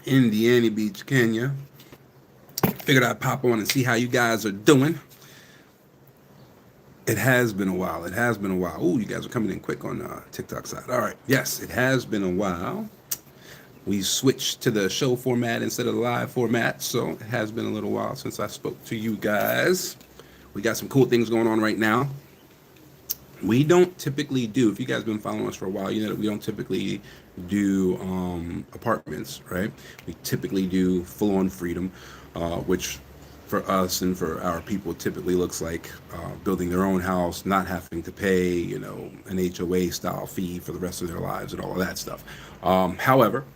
Indiana Beach, Kenya. Figured I'd pop on and see how you guys are doing. It has been a while. It has been a while. Oh, you guys are coming in quick on TikTok side. All right. Yes, it has been a while. We switched to the show format instead of the live format, so it has been a little while since I spoke to you guys. We got some cool things going on right now. We don't typically do, if you guys been following us for a while, you know that we don't typically do apartments, right? We typically do full on freedom, which for us and for our people typically looks like building their own house, not having to pay, an HOA style fee for the rest of their lives and all of that stuff. However,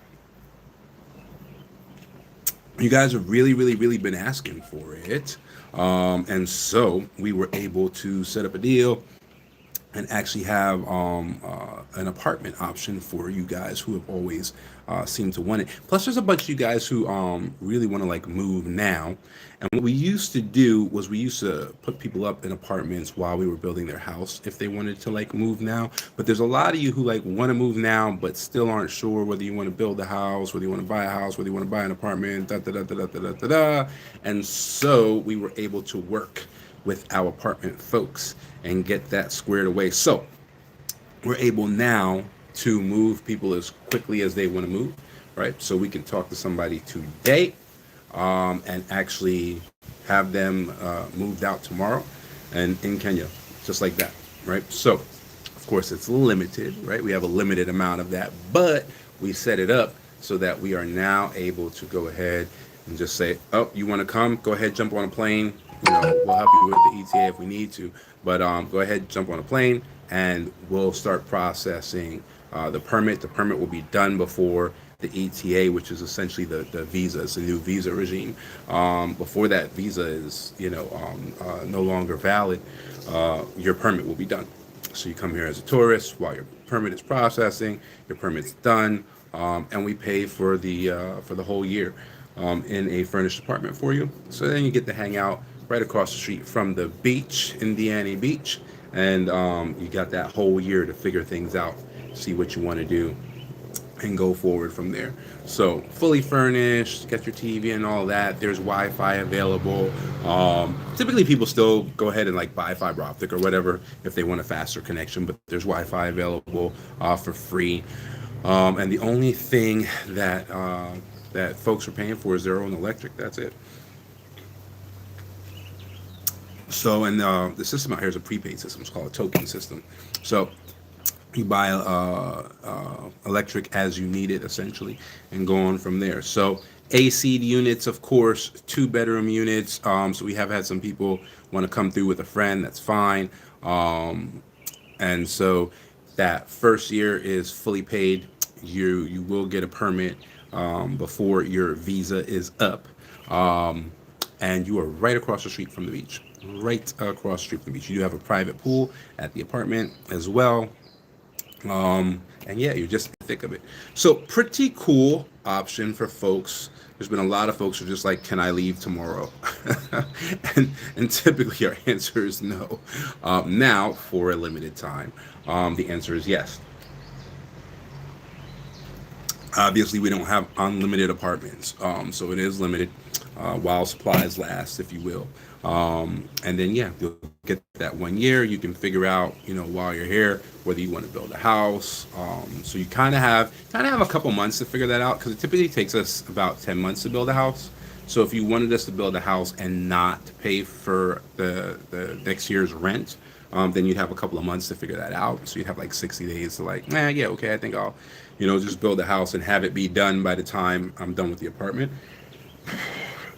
you guys have really, really, really been asking for it. And so we were able to set up a deal and actually have an apartment option for you guys who have always seemed to want it. Plus, there's a bunch of you guys who really want to like move now. And what we used to do was we used to put people up in apartments while we were building their house if they wanted to like move now. But there's a lot of you who like want to move now, but still aren't sure whether you want to build a house, whether you want to buy a house, whether you want to buy an apartment, da da da da da da da da. And so we were able to work with our apartment folks and get that squared away. So we're able now to move people as quickly as they want to move, right? So we can talk to somebody today and actually have them moved out tomorrow and in Kenya, just like that, right? So of course it's limited, right? We have a limited amount of that, but we set it up so that we are now able to go ahead and just say, oh, you want to come? Go ahead, jump on a plane. We'll help you with the ETA if we need to, but go ahead, jump on a plane, and we'll start processing the permit. The permit will be done before the ETA, which is essentially the visa. It's a new visa regime. Before that visa is, no longer valid, your permit will be done. So you come here as a tourist while your permit is processing, your permit's done, and we pay for the whole year in a furnished apartment for you. So then you get to hang out right across the street from the beach, Indiana Beach, and you got that whole year to figure things out, see what you want to do, and go forward from there. So fully furnished, get your TV and all that. There's Wi-Fi available. Typically people still go ahead and like buy fiber optic or whatever if they want a faster connection, but there's Wi-Fi available for free. And the only thing that folks are paying for is their own electric. That's it. So, and the system out here is a prepaid system. It's called a token system. So you buy electric as you need it, essentially, and go on from there. So AC units, of course, 2-bedroom units. So we have had some people want to come through with a friend. That's fine. And so that first year is fully paid. You will get a permit before your visa is up. And you are right across the street from the beach. Right across the street from the beach. You do have a private pool at the apartment as well. And yeah, you're just in the thick of it. So pretty cool option for folks. There's been a lot of folks who are just like, can I leave tomorrow? and typically our answer is no. Now, for a limited time, the answer is yes. Obviously, we don't have unlimited apartments, so it is limited while supplies last, if you will. And then, yeah, you'll get that 1 year. You can figure out, while you're here, whether you want to build a house. So you kind of have a couple months to figure that out because it typically takes us about 10 months to build a house. So if you wanted us to build a house and not pay for the next year's rent, then you'd have a couple of months to figure that out. So you'd have like 60 days to like, yeah, okay, I think I'll, just build a house and have it be done by the time I'm done with the apartment.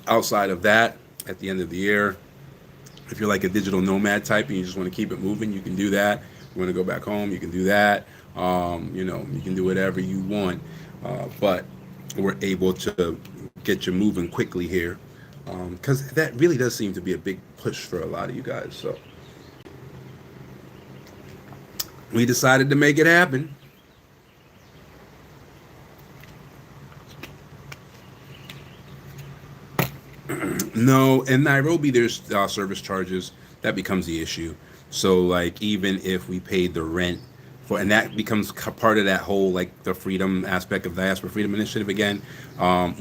Outside of that, at the end of the year, if you're like a digital nomad type and you just want to keep it moving, you can do that. You want to go back home, you can do that. You can do whatever you want. But we're able to get you moving quickly here because that really does seem to be a big push for a lot of you guys. So we decided to make it happen. No, in Nairobi, there's service charges. That becomes the issue. So, like, even if we paid the rent and that becomes part of that whole like the freedom aspect of Diaspora Freedom Initiative again.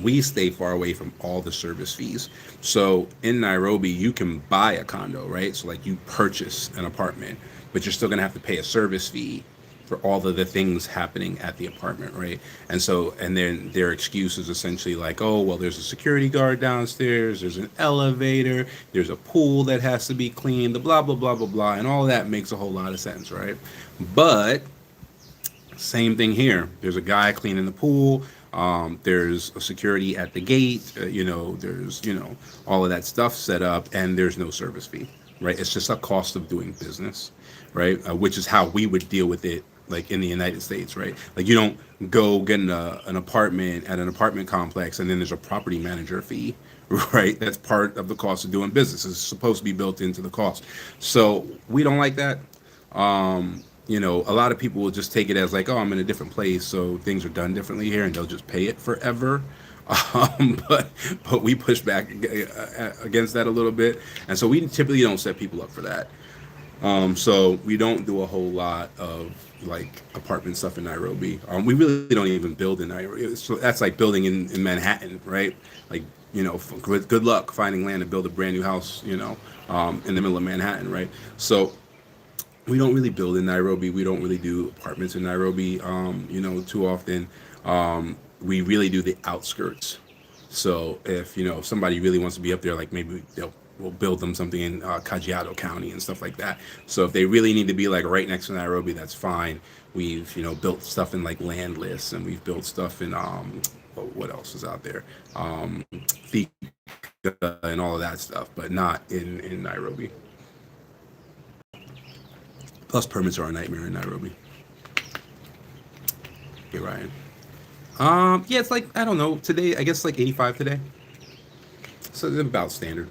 We stay far away from all the service fees. So in Nairobi, you can buy a condo, right? So like you purchase an apartment, but you're still gonna have to pay a service fee for all of the things happening at the apartment, right? And so, and then their excuse is essentially like, oh, well, there's a security guard downstairs, there's an elevator, there's a pool that has to be cleaned, the blah, blah, blah, blah, blah. And all that makes a whole lot of sense, right? But same thing here. There's a guy cleaning the pool. There's a security at the gate. There's, all of that stuff set up, and there's no service fee, right? It's just a cost of doing business, right? Which is how we would deal with it, like in the United States, right? Like you don't go get an apartment at an apartment complex, and then there's a property manager fee, right? That's part of the cost of doing business. It's supposed to be built into the cost. So we don't like that. A lot of people will just take it as like, oh, I'm in a different place, so things are done differently here, and they'll just pay it forever. But we push back against that a little bit, and so we typically don't set people up for that. So we don't do a whole lot of like apartment stuff in Nairobi. We really don't even build in Nairobi. So that's like building in Manhattan, right? Like, good luck finding land to build a brand new house, in the middle of Manhattan, right? So we don't really build in Nairobi. We don't really do apartments in Nairobi, too often. We really do the outskirts. So if somebody really wants to be up there, like maybe we'll build them something in Kajiado County and stuff like that. So if they really need to be like right next to Nairobi, that's fine. We've built stuff in like land lists, and we've built stuff in what else is out there, Thika and all of that stuff, but not in Nairobi. Plus permits are a nightmare in Nairobi. Okay, Ryan. Yeah, it's like, I don't know, today I guess like 85 today. So it's about standard.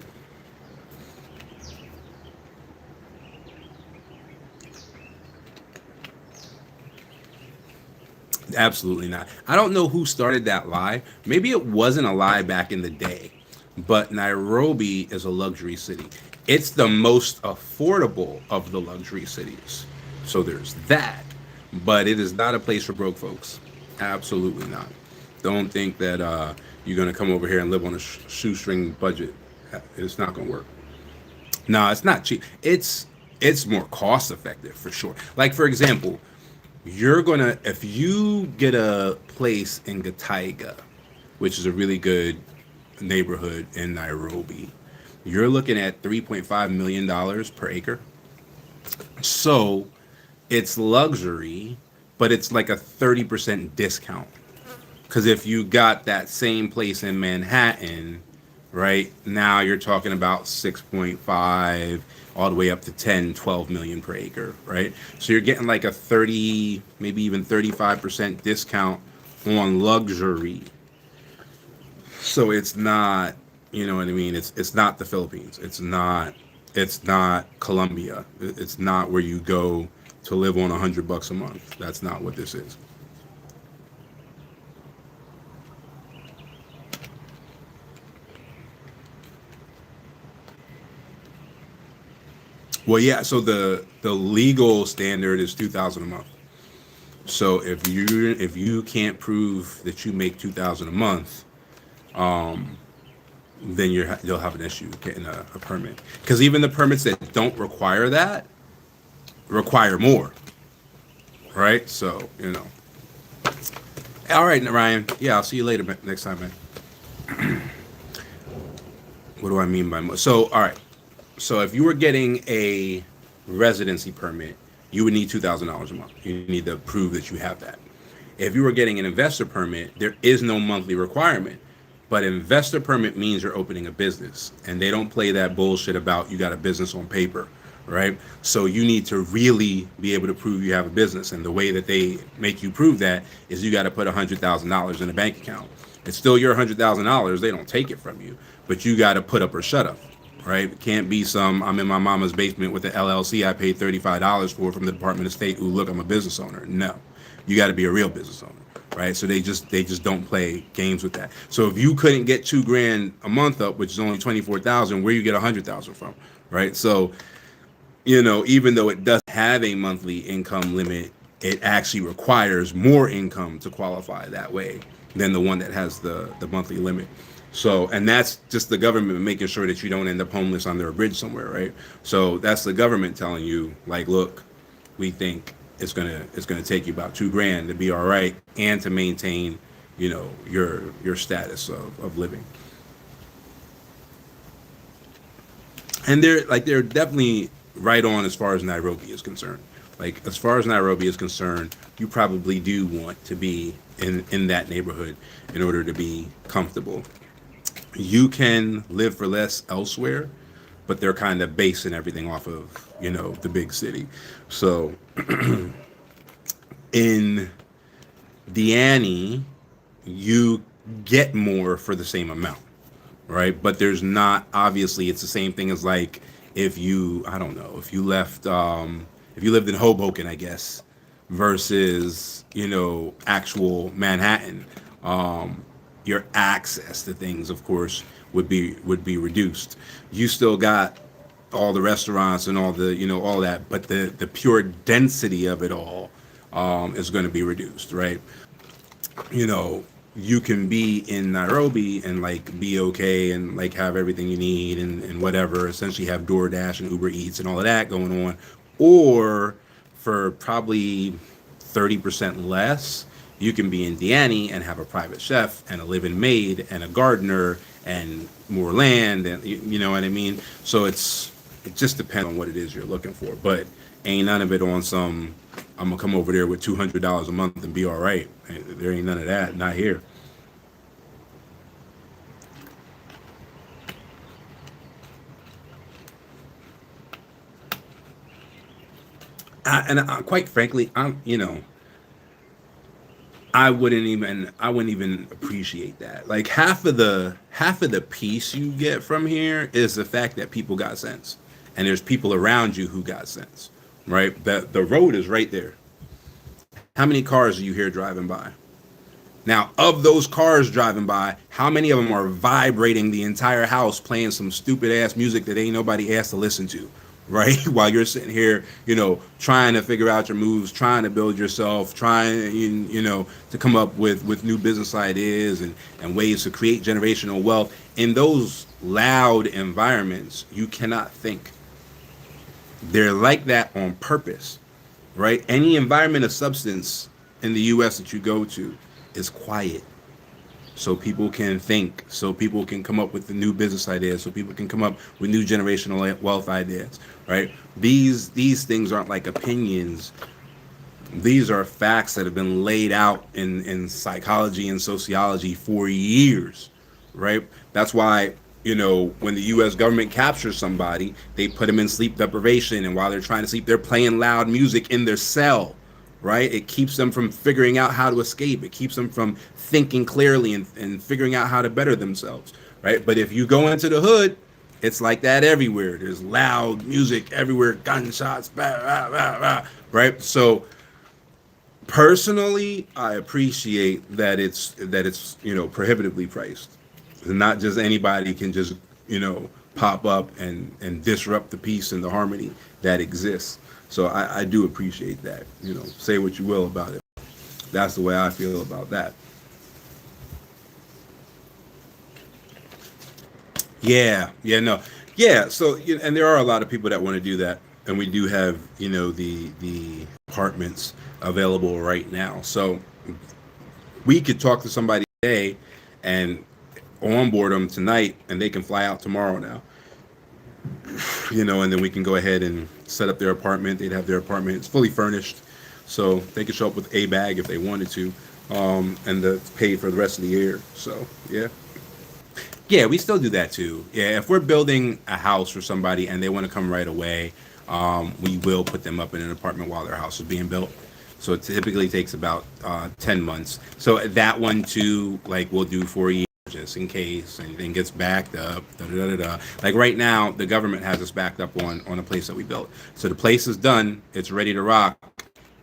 Absolutely not. I don't know who started that lie. Maybe it wasn't a lie back in the day, but Nairobi is a luxury city. It's the most affordable of the luxury cities. So there's that, but it is not a place for broke folks. Absolutely not. Don't think that you're going to come over here and live on a shoestring budget. It's not going to work. No, it's not cheap. It's more cost effective for sure. Like for example, if you get a place in Gataiga, which is a really good neighborhood in Nairobi, you're looking at $3.5 million per acre. So it's luxury, but it's like a 30% discount. Because if you got that same place in Manhattan, right, now you're talking about 6.5 all the way up to 10, 12 million per acre, right? So you're getting like a 30, maybe even 35% discount on luxury. So it's not, you know what I mean? It's not the Philippines. It's not Colombia. It's not where you go to live on $100 a month. That's not what this is. Well, yeah. So the legal standard is 2,000 a month. So if you can't prove that you make 2,000 a month, then you'll have an issue getting a permit. Because even the permits that don't require that require more, right? So All right, Ryan. Yeah, I'll see you later next time, man. What do I mean by more? So, all right. So if you were getting a residency permit, you would need $2,000 a month. You need to prove that you have that. If you were getting an investor permit, there is no monthly requirement. But investor permit means you're opening a business, and they don't play that bullshit about you got a business on paper, right? So you need to really be able to prove you have a business, and the way that they make you prove that is you got to put $100,000 in a bank account. It's still your $100,000. They don't take it from you, but you got to put up or shut up, right? It can't be I'm in my mama's basement with an LLC I paid $35 for from the Department of State. Ooh, look, I'm a business owner. No, you got to be a real business owner. Right, so they just don't play games with that. So if you couldn't get $2,000 a month up, which is only 24,000, where you get 100,000 from, right? So, even though it does have a monthly income limit, it actually requires more income to qualify that way than the one that has the monthly limit. So, and that's just the government making sure that you don't end up homeless under a bridge somewhere, right? So that's the government telling you, like, look, we think it's gonna take you about 2 grand to be all right and to maintain, your status of living. And they're definitely right on as far as Nairobi is concerned. Like as far as Nairobi is concerned, you probably do want to be in that neighborhood in order to be comfortable. You can live for less elsewhere, but they're kind of basing everything off of the big city. So in Diani, you get more for the same amount, right? But there's not, obviously it's the same thing as like if you, I don't know, if you lived in Hoboken, I guess, versus actual Manhattan, your access to things, of course, would be reduced. You still got all the restaurants and all the all that, but the pure density of it all is going to be reduced, right? you know, you can be in Nairobi and like be okay and like have everything you need and whatever, essentially have DoorDash and Uber Eats and all of that going on. Or for probably 30% less, you can be in Diani and have a private chef and a live-in maid and a gardener and more land and you know what I mean? So it just depends on what it is you're looking for. But ain't none of it on some I'm gonna come over there with $200 a month and be all right. There ain't none of that. Not here. Quite frankly, I wouldn't even appreciate that. Like half of the peace you get from here is the fact that people got sense, and there's people around you who got sense, right? The road is right there. How many cars do you hear driving by? Now, of those cars driving by, how many of them are vibrating the entire house playing some stupid ass music that ain't nobody asked to listen to, right? While you're sitting here, trying to figure out your moves, trying to build yourself, trying, to come up with new business ideas and ways to create generational wealth. In those loud environments, you cannot think. They're like that on purpose, right? Any environment of substance in the US that you go to is quiet. So people can think, so people can come up with the new business ideas, so people can come up with new generational wealth ideas, right? These things aren't like opinions. These are facts that have been laid out in psychology and sociology for years, right? That's why, when the US government captures somebody, they put them in sleep deprivation. And while they're trying to sleep, they're playing loud music in their cell, right? It keeps them from figuring out how to escape. It keeps them from thinking clearly and figuring out how to better themselves, right? But if you go into the hood, it's like that everywhere. There's loud music everywhere, gunshots, bah, bah, bah, bah, right? So personally, I appreciate that it's prohibitively priced. Not just anybody can just pop up and disrupt the peace and the harmony that exists. So I do appreciate that. Say what you will about it. That's the way I feel about that. Yeah, no, yeah. So and there are a lot of people that want to do that, and we do have the apartments available right now. So we could talk to somebody today and onboard them tonight, and they can fly out tomorrow now. And then we can go ahead and set up their apartment. They'd have their apartment. It's fully furnished, so they could show up with a bag if they wanted to, and that's paid for the rest of the year. So yeah. Yeah, we still do that too. Yeah, if we're building a house for somebody and they want to come right away, we will put them up in an apartment while their house is being built. So it typically takes about 10 months. So that one too, like we'll do 4 years just in case anything gets backed up. Da, da, da, da. Like right now, the government has us backed up on a place that we built. So the place is done. It's ready to rock.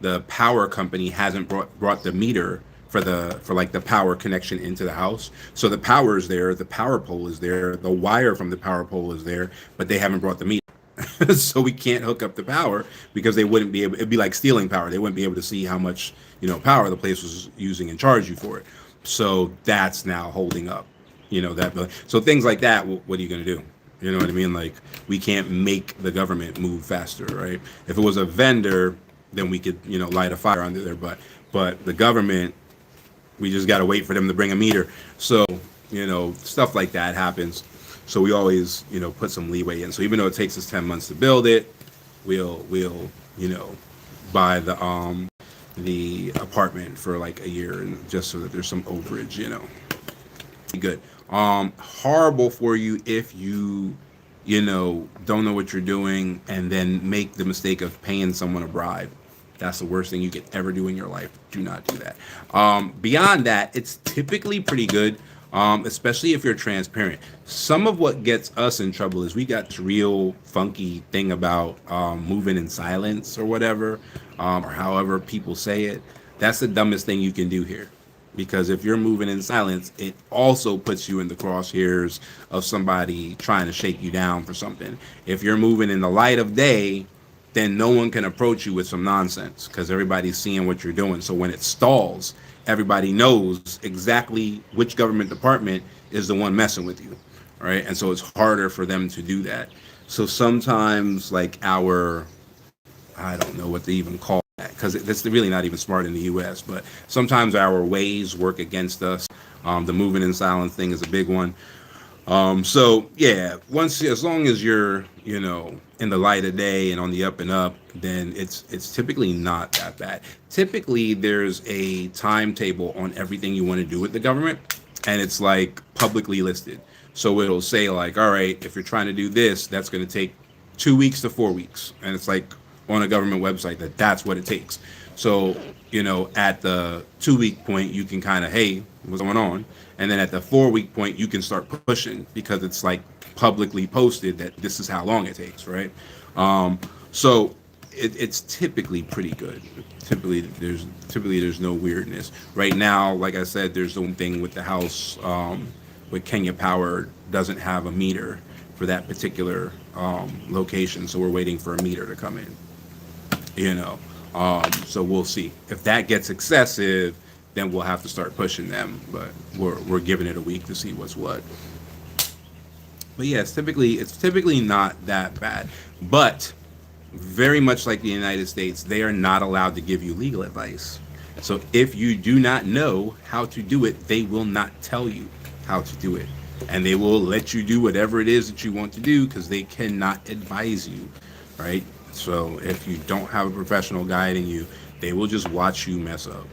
The power company hasn't brought the meter for like the power connection into the house. So the power is there, the power pole is there, the wire from the power pole is there, but they haven't brought the meter. So we can't hook up the power because they wouldn't be able, it'd be like stealing power. They wouldn't be able to see how much, power the place was using and charge you for it. So that's now holding up, that. So things like that, what are you going to do? You know what I mean? Like, we can't make the government move faster, right? If it was a vendor, then we could, light a fire under their butt. But the government, we just got to wait for them to bring a meter. So, stuff like that happens. So we always, put some leeway in. So even though it takes us 10 months to build it, we'll, buy the apartment for like a year, and just so that there's some overage, Good. Horrible for you if you, don't know what you're doing and then make the mistake of paying someone a bribe. That's the worst thing you could ever do in your life. Do not do that. Beyond that, it's typically pretty good, especially if you're transparent. Some of what gets us in trouble is we got this real funky thing about moving in silence or whatever, or however people say it. That's the dumbest thing you can do here. Because if you're moving in silence, it also puts you in the crosshairs of somebody trying to shake you down for something. If you're moving in the light of day, then no one can approach you with some nonsense because everybody's seeing what you're doing. So when it stalls, everybody knows exactly which government department is the one messing with you, right? And so it's harder for them to do that. So sometimes, like, I don't know what to even call that, because that's really not even smart in the U.S., but sometimes our ways work against us. The moving in silence thing is a big one. So yeah, as long as you're, in the light of day and on the up and up, then it's typically not that bad. Typically, there's a timetable on everything you want to do with the government, and it's like publicly listed. So it'll say like, all right, if you're trying to do this, that's going to take 2 weeks to 4 weeks, and it's like on a government website that's what it takes. So, at the 2 week point, you can kind of, hey, what's going on? And then at the 4 week point, you can start pushing because it's like publicly posted that this is how long it takes, right? So it's typically pretty good. Typically there's no weirdness. Right now, like I said, there's one thing with the house, with Kenya Power doesn't have a meter for that particular location, so we're waiting for a meter to come in. So we'll see if that gets excessive. Then we'll have to start pushing them, but we're giving it a week to see what's what. But yeah, it's typically not that bad. But very much like the United States, they are not allowed to give you legal advice. So if you do not know how to do it, they will not tell you how to do it, and they will let you do whatever it is that you want to do because they cannot advise you, right? So if you don't have a professional guiding you, they will just watch you mess up.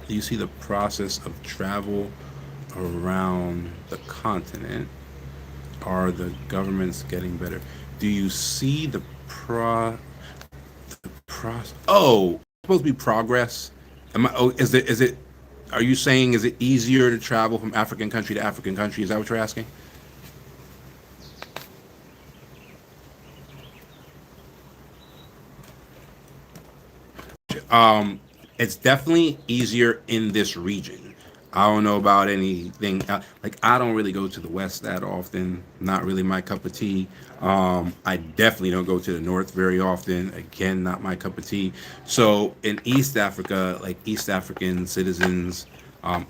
You see the process of travel around the continent. Are the governments getting better? Do you see the Oh, supposed to be progress. Is it? Are you saying is it easier to travel from African country to African country? Is that what you're asking? It's definitely easier in this region. I don't know about anything like I don't really go to the west that often. Not really my cup of tea. I definitely don't go to the north very often. Again, not my cup of tea. So in East Africa, like East African citizens,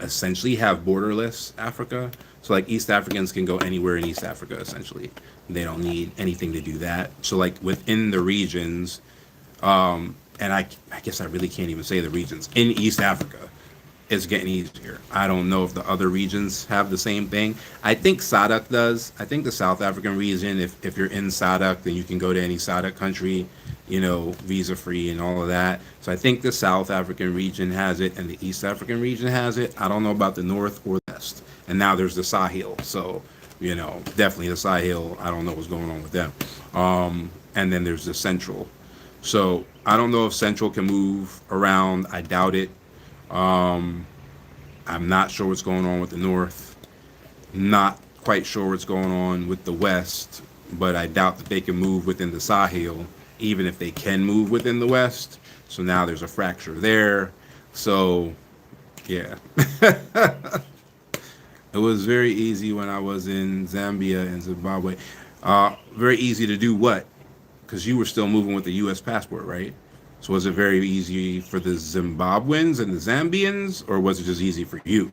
essentially have borderless Africa. So like East Africans can go anywhere in East Africa essentially. They don't need anything to do that. So like within the regions, and I guess I really can't even say the regions in East Africa, it's getting easier. I don't know if the other regions have the same thing. I think SADC does. I think the South African region, if you're in SADC, then you can go to any SADC country, visa free and all of that. So I think the South African region has it and the East African region has it. I don't know about the North or the West. And now there's the Sahel. So, definitely the Sahel. I don't know what's going on with them. And then there's the Central. So I don't know if Central can move around. I doubt it. I'm not sure what's going on with the North. Not quite sure what's going on with the West, but I doubt that they can move within the Sahel, even if they can move within the West. So now there's a fracture there. So, yeah. It was very easy when I was in Zambia and Zimbabwe. Very easy to do what? Because you were still moving with the U.S. passport, right? So was it very easy for the Zimbabweans and the Zambians, or was it just easy for you?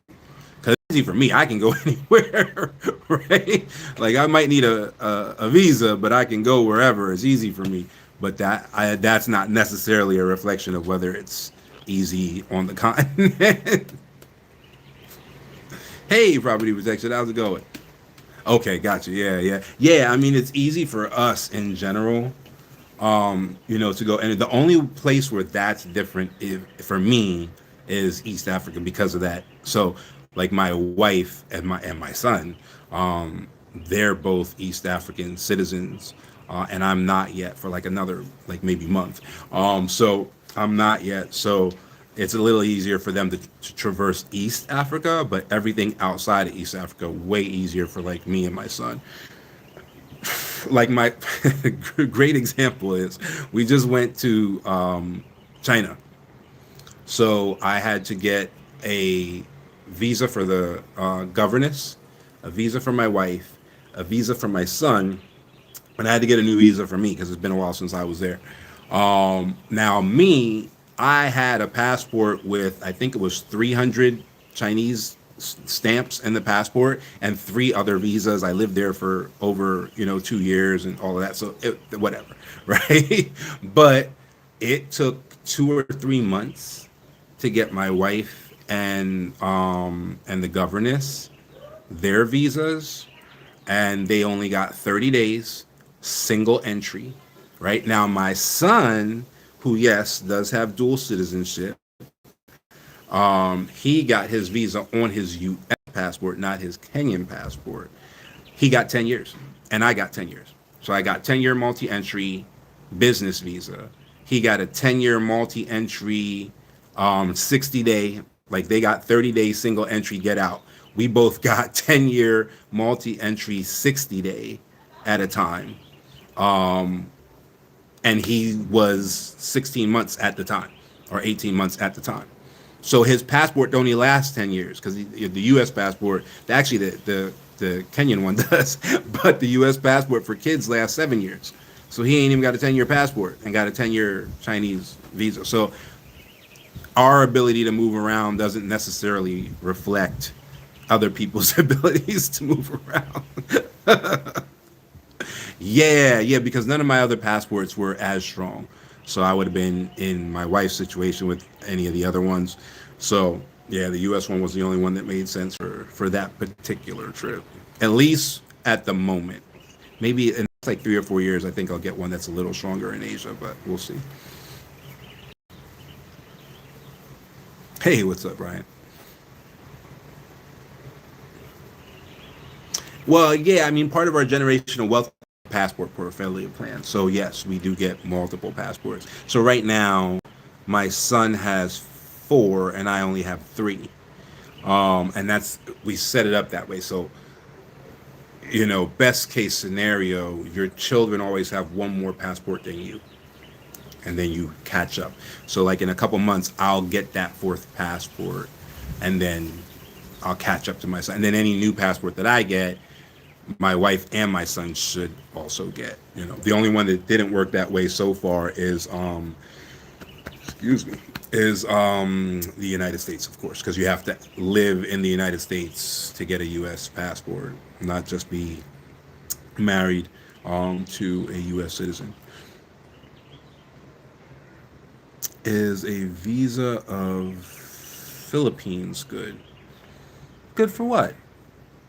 Because it's easy for me, I can go anywhere, right? Like I might need a visa, but I can go wherever. It's easy for me. But that's not necessarily a reflection of whether it's easy on the continent. Hey, property protection, how's it going? Okay, gotcha. Yeah, yeah, yeah. I mean, it's easy for us in general, to go. And the only place where that's different, if, for me, is East Africa because of that. So, like my wife and my son, they're both East African citizens, and I'm not yet for like another like maybe month. So I'm not yet. So it's a little easier for them to traverse East Africa, but everything outside of East Africa way easier for like me and my son. Like my great example is we just went to China. So I had to get a visa for the governess, a visa for my wife, a visa for my son, and I had to get a new visa for me because it's been a while since I was there. Now me, I had a passport with I think it was 300 Chinese stamps in the passport and three other visas. I lived there for over 2 years and all of that. So whatever, right? But it took 2 or 3 months to get my wife and the governess their visas, and they only got 30 days, single entry. Right now, my son, who yes does have dual citizenship, he got his visa on his U.S. passport, not his Kenyan passport. He got 10 years, and I got 10 years. So I got 10-year multi-entry business visa. He got a 10-year multi-entry 60-day, like they got 30-day single entry get out. We both got 10-year multi-entry 60-day at a time. And he was 16 months at the time or 18 months at the time. So his passport only lasts 10 years because the U.S. passport, actually the Kenyan one does, but the U.S. passport for kids lasts 7 years. So he ain't even got a 10-year passport and got a 10-year Chinese visa. So our ability to move around doesn't necessarily reflect other people's abilities to move around. Yeah, yeah, because none of my other passports were as strong. So I would have been in my wife's situation with any of the other ones. So yeah, the U.S. one was the only one that made sense for that particular trip, at least at the moment. Maybe in like 3 or 4 years, I think I'll get one that's a little stronger in Asia, but we'll see. Hey, what's up, Brian? Well, yeah, I mean, part of our generational wealth passport portfolio plan. So yes, we do get multiple passports. So right now, my son has four, and I only have three. And that's we set it up that way. So best case scenario, your children always have one more passport than you, and then you catch up. So like in a couple months, I'll get that fourth passport, and then I'll catch up to my son. And then any new passport that I get, my wife and my son should also get. The only one that didn't work that way so far is excuse me, is the United States, of course, because you have to live in the United States to get a U.S. passport, not just be married to a U.S. citizen. Is a visa of Philippines good? Good for what?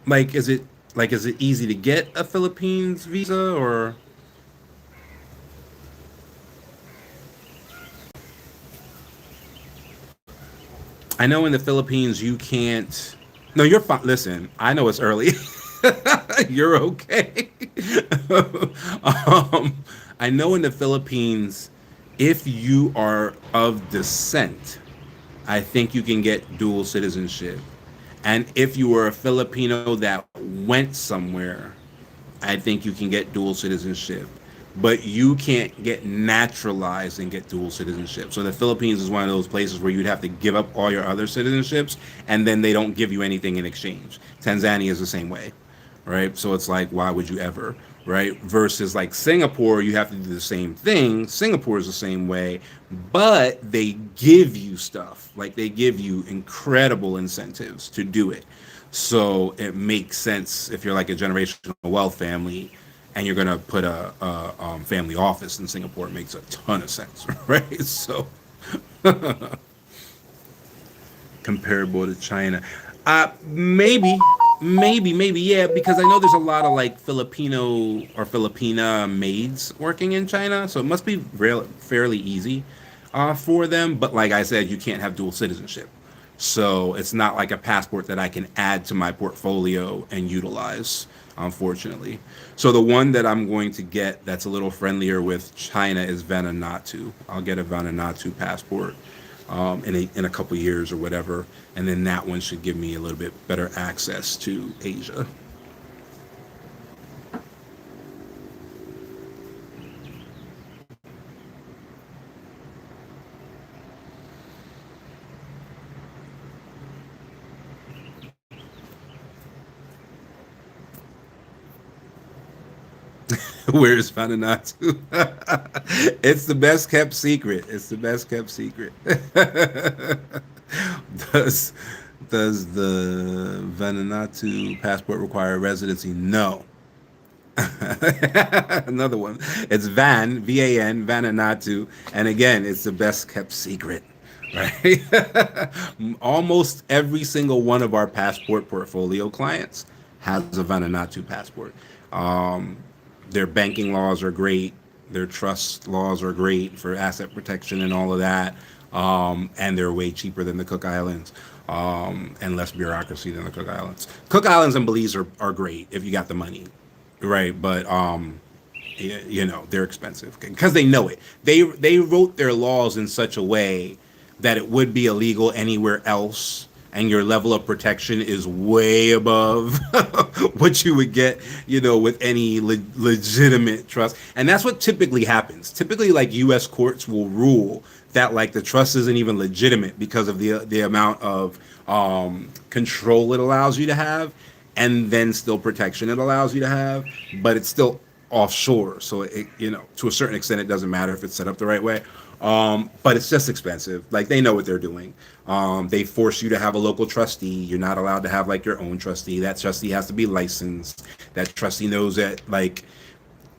Like, is it easy to get a Philippines visa or? I know in the Philippines you can't. No, you're fine. Listen, I know it's early. You're okay. um, I know in the Philippines, if you are of descent, I think you can get dual citizenship. And if you were a Filipino that went somewhere, I think you can get dual citizenship. but you can't get naturalized and get dual citizenship. So the Philippines is one of those places where you'd have to give up all your other citizenships, and then they don't give you anything in exchange. Tanzania is the same way, right? So it's like, why would you ever, right? Versus like Singapore, you have to do the same thing. Singapore is the same way, but they give you stuff. Like they give you incredible incentives to do it. So it makes sense if you're like a generational wealth family and you're gonna put a family office in Singapore. It makes a ton of sense, right? So comparable to China. Maybe, maybe, yeah, because I know there's a lot of like Filipino or Filipina maids working in China, so it must be fairly easy for them. But like I said, you can't have dual citizenship, so it's not like a passport that I can add to my portfolio and utilize, unfortunately. So the one that I'm going to get that's a little friendlier with China is Vanuatu. I'll get a Vanuatu passport in a couple years or whatever, and then that one should give me a little bit better access to Asia. Where's Vanuatu? It's the best kept secret. It's the best kept secret. does does the Vanuatu passport require residency? No. Another one. It's Van, Vanuatu, and again, it's the best kept secret, right? Almost every single one of our passport portfolio clients has a Vanuatu passport. Um, their banking laws are great. Their trust laws are great for asset protection and all of that. And they're way cheaper than the Cook Islands, and less bureaucracy than the Cook Islands. Cook Islands and Belize are great if you got the money, right? But you know they're expensive because they know it. They wrote their laws in such a way that it would be illegal anywhere else, and your level of protection is way above what you would get, you know, with any legitimate trust. And that's what typically happens. Typically, like U.S. courts will rule that like the trust isn't even legitimate because of the amount of control it allows you to have, and then still protection it allows you to have, but it's still offshore. So it, you know, to a certain extent, it doesn't matter if it's set up the right way. But it's just expensive. Like they know what they're doing. They force you to have a local trustee. You're not allowed to have like your own trustee. That trustee has to be licensed. That trustee knows that like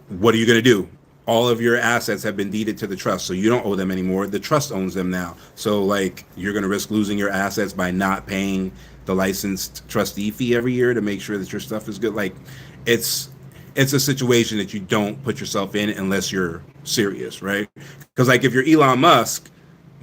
what are you going to do? All of your assets have been deeded to the trust, so you don't owe them anymore. The trust owns them now. So like you're going to risk losing your assets by not paying the licensed trustee fee every year to make sure that your stuff is good. Like it's it's a situation that you don't put yourself in unless you're serious, right? Because like if you're Elon Musk,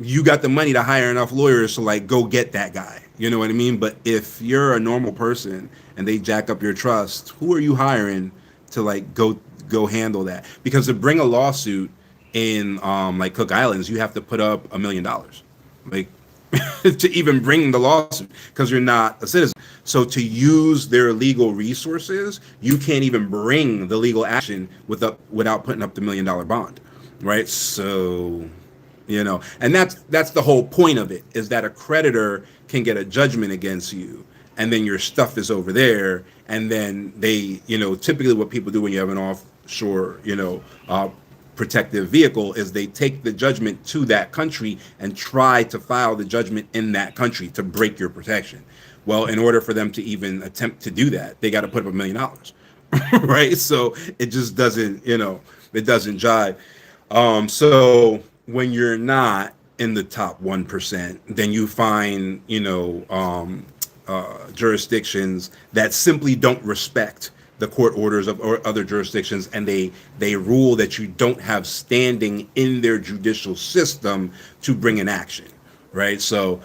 you got the money to hire enough lawyers to like go get that guy. You know what I mean? But if you're a normal person and they jack up your trust, who are you hiring to like go handle that? Because to bring a lawsuit in like Cook Islands, you have to put up $1 million, like to even bring the lawsuit because you're not a citizen. So to use their legal resources, you can't even bring the legal action without putting up the $1 million bond, right? So and that's the whole point of it, is that a creditor can get a judgment against you, and then your stuff is over there, and then they, typically what people do when you have an offshore, protective vehicle is they take the judgment to that country and try to file the judgment in that country to break your protection. Well, in order for them to even attempt to do that, they got to put up $1 million, right? So it just doesn't, it doesn't jive. So when you're not in the top 1%, then you find, jurisdictions that simply don't respect the court orders of or other jurisdictions, and they rule that you don't have standing in their judicial system to bring an action, right? So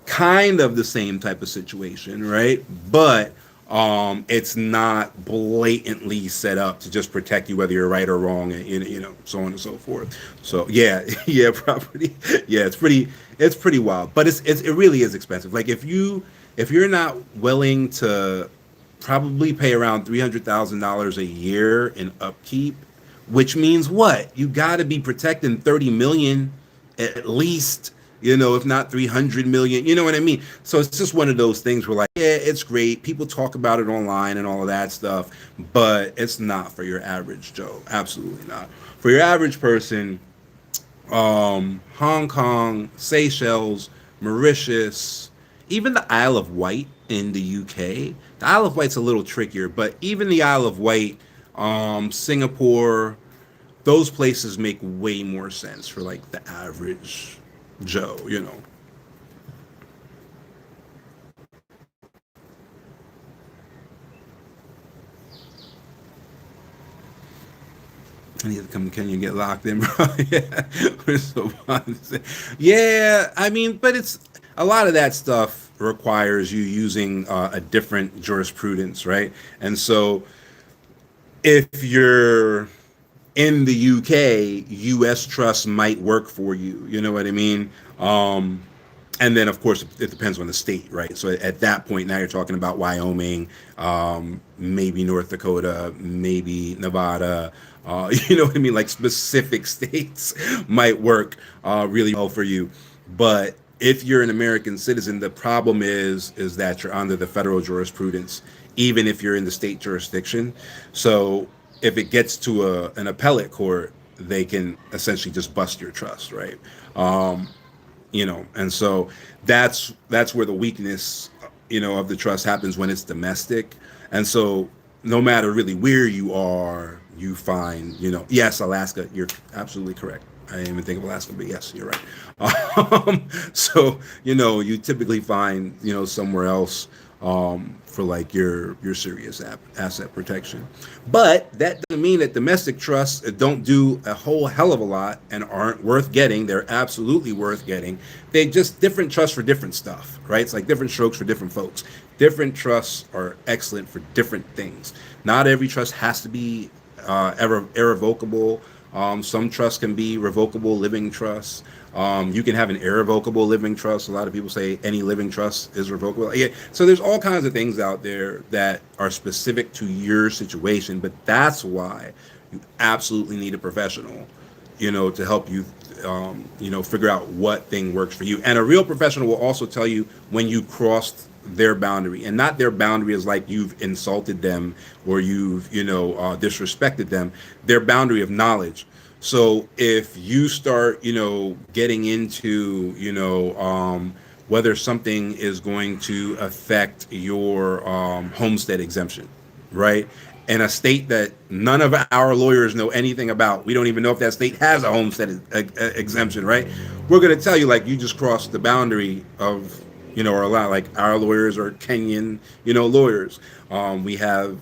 kind of the same type of situation, right? But it's not blatantly set up to just protect you whether you're right or wrong, and so on and so forth. So yeah, yeah, property, yeah, it's pretty wild, but it really is expensive. Like if you're not willing to probably pay around $300,000 a year in upkeep, which means what? You got to be protecting 30 million at least, if not 300 million. You know what I mean? So it's just one of those things where, like, yeah, it's great. People talk about it online and all of that stuff, but it's not for your average Joe. Absolutely not. For your average person, Hong Kong, Seychelles, Mauritius, even the Isle of Wight in the UK. The Isle of Wight's a little trickier, but even the Isle of Wight, Singapore, those places make way more sense for like the average Joe. I need to come. Can you get locked in, bro? Yeah, we're so fun. Yeah, I mean, but it's a lot of that stuff requires you using a different jurisprudence, right? And so if you're in the UK, US trust might work for you. You know what I mean? And then, of course, it depends on the state, right? So at that point, now you're talking about Wyoming, maybe North Dakota, maybe Nevada. You know what I mean? Like specific states might work really well for you. But if you're an American citizen, the problem is that you're under the federal jurisprudence, even if you're in the state jurisdiction. So if it gets to an appellate court, they can essentially just bust your trust, right? And so that's where the weakness, of the trust happens when it's domestic. And so no matter really where you are, you find, yes, Alaska, you're absolutely correct. I didn't even think of Alaska, but yes, you're right. So, you typically find, somewhere else for like your serious asset protection. But that doesn't mean that domestic trusts don't do a whole hell of a lot and aren't worth getting. They're absolutely worth getting. They just different trusts for different stuff, right? It's like different strokes for different folks. Different trusts are excellent for different things. Not every trust has to be irrevocable. Some trusts can be revocable living trusts. You can have an irrevocable living trust. A lot of people say any living trust is revocable. Yeah. So there's all kinds of things out there that are specific to your situation, but that's why you absolutely need a professional, to help you, figure out what thing works for you. And a real professional will also tell you when you crossed their boundary, and not their boundary is like you've insulted them or you've disrespected them. Their boundary of knowledge. So if you start getting into whether something is going to affect your homestead exemption, right, in a state that none of our lawyers know anything about, we don't even know if that state has a homestead exemption, right? We're going to tell you like you just crossed the boundary of or a lot like our lawyers are Kenyan, lawyers. We have,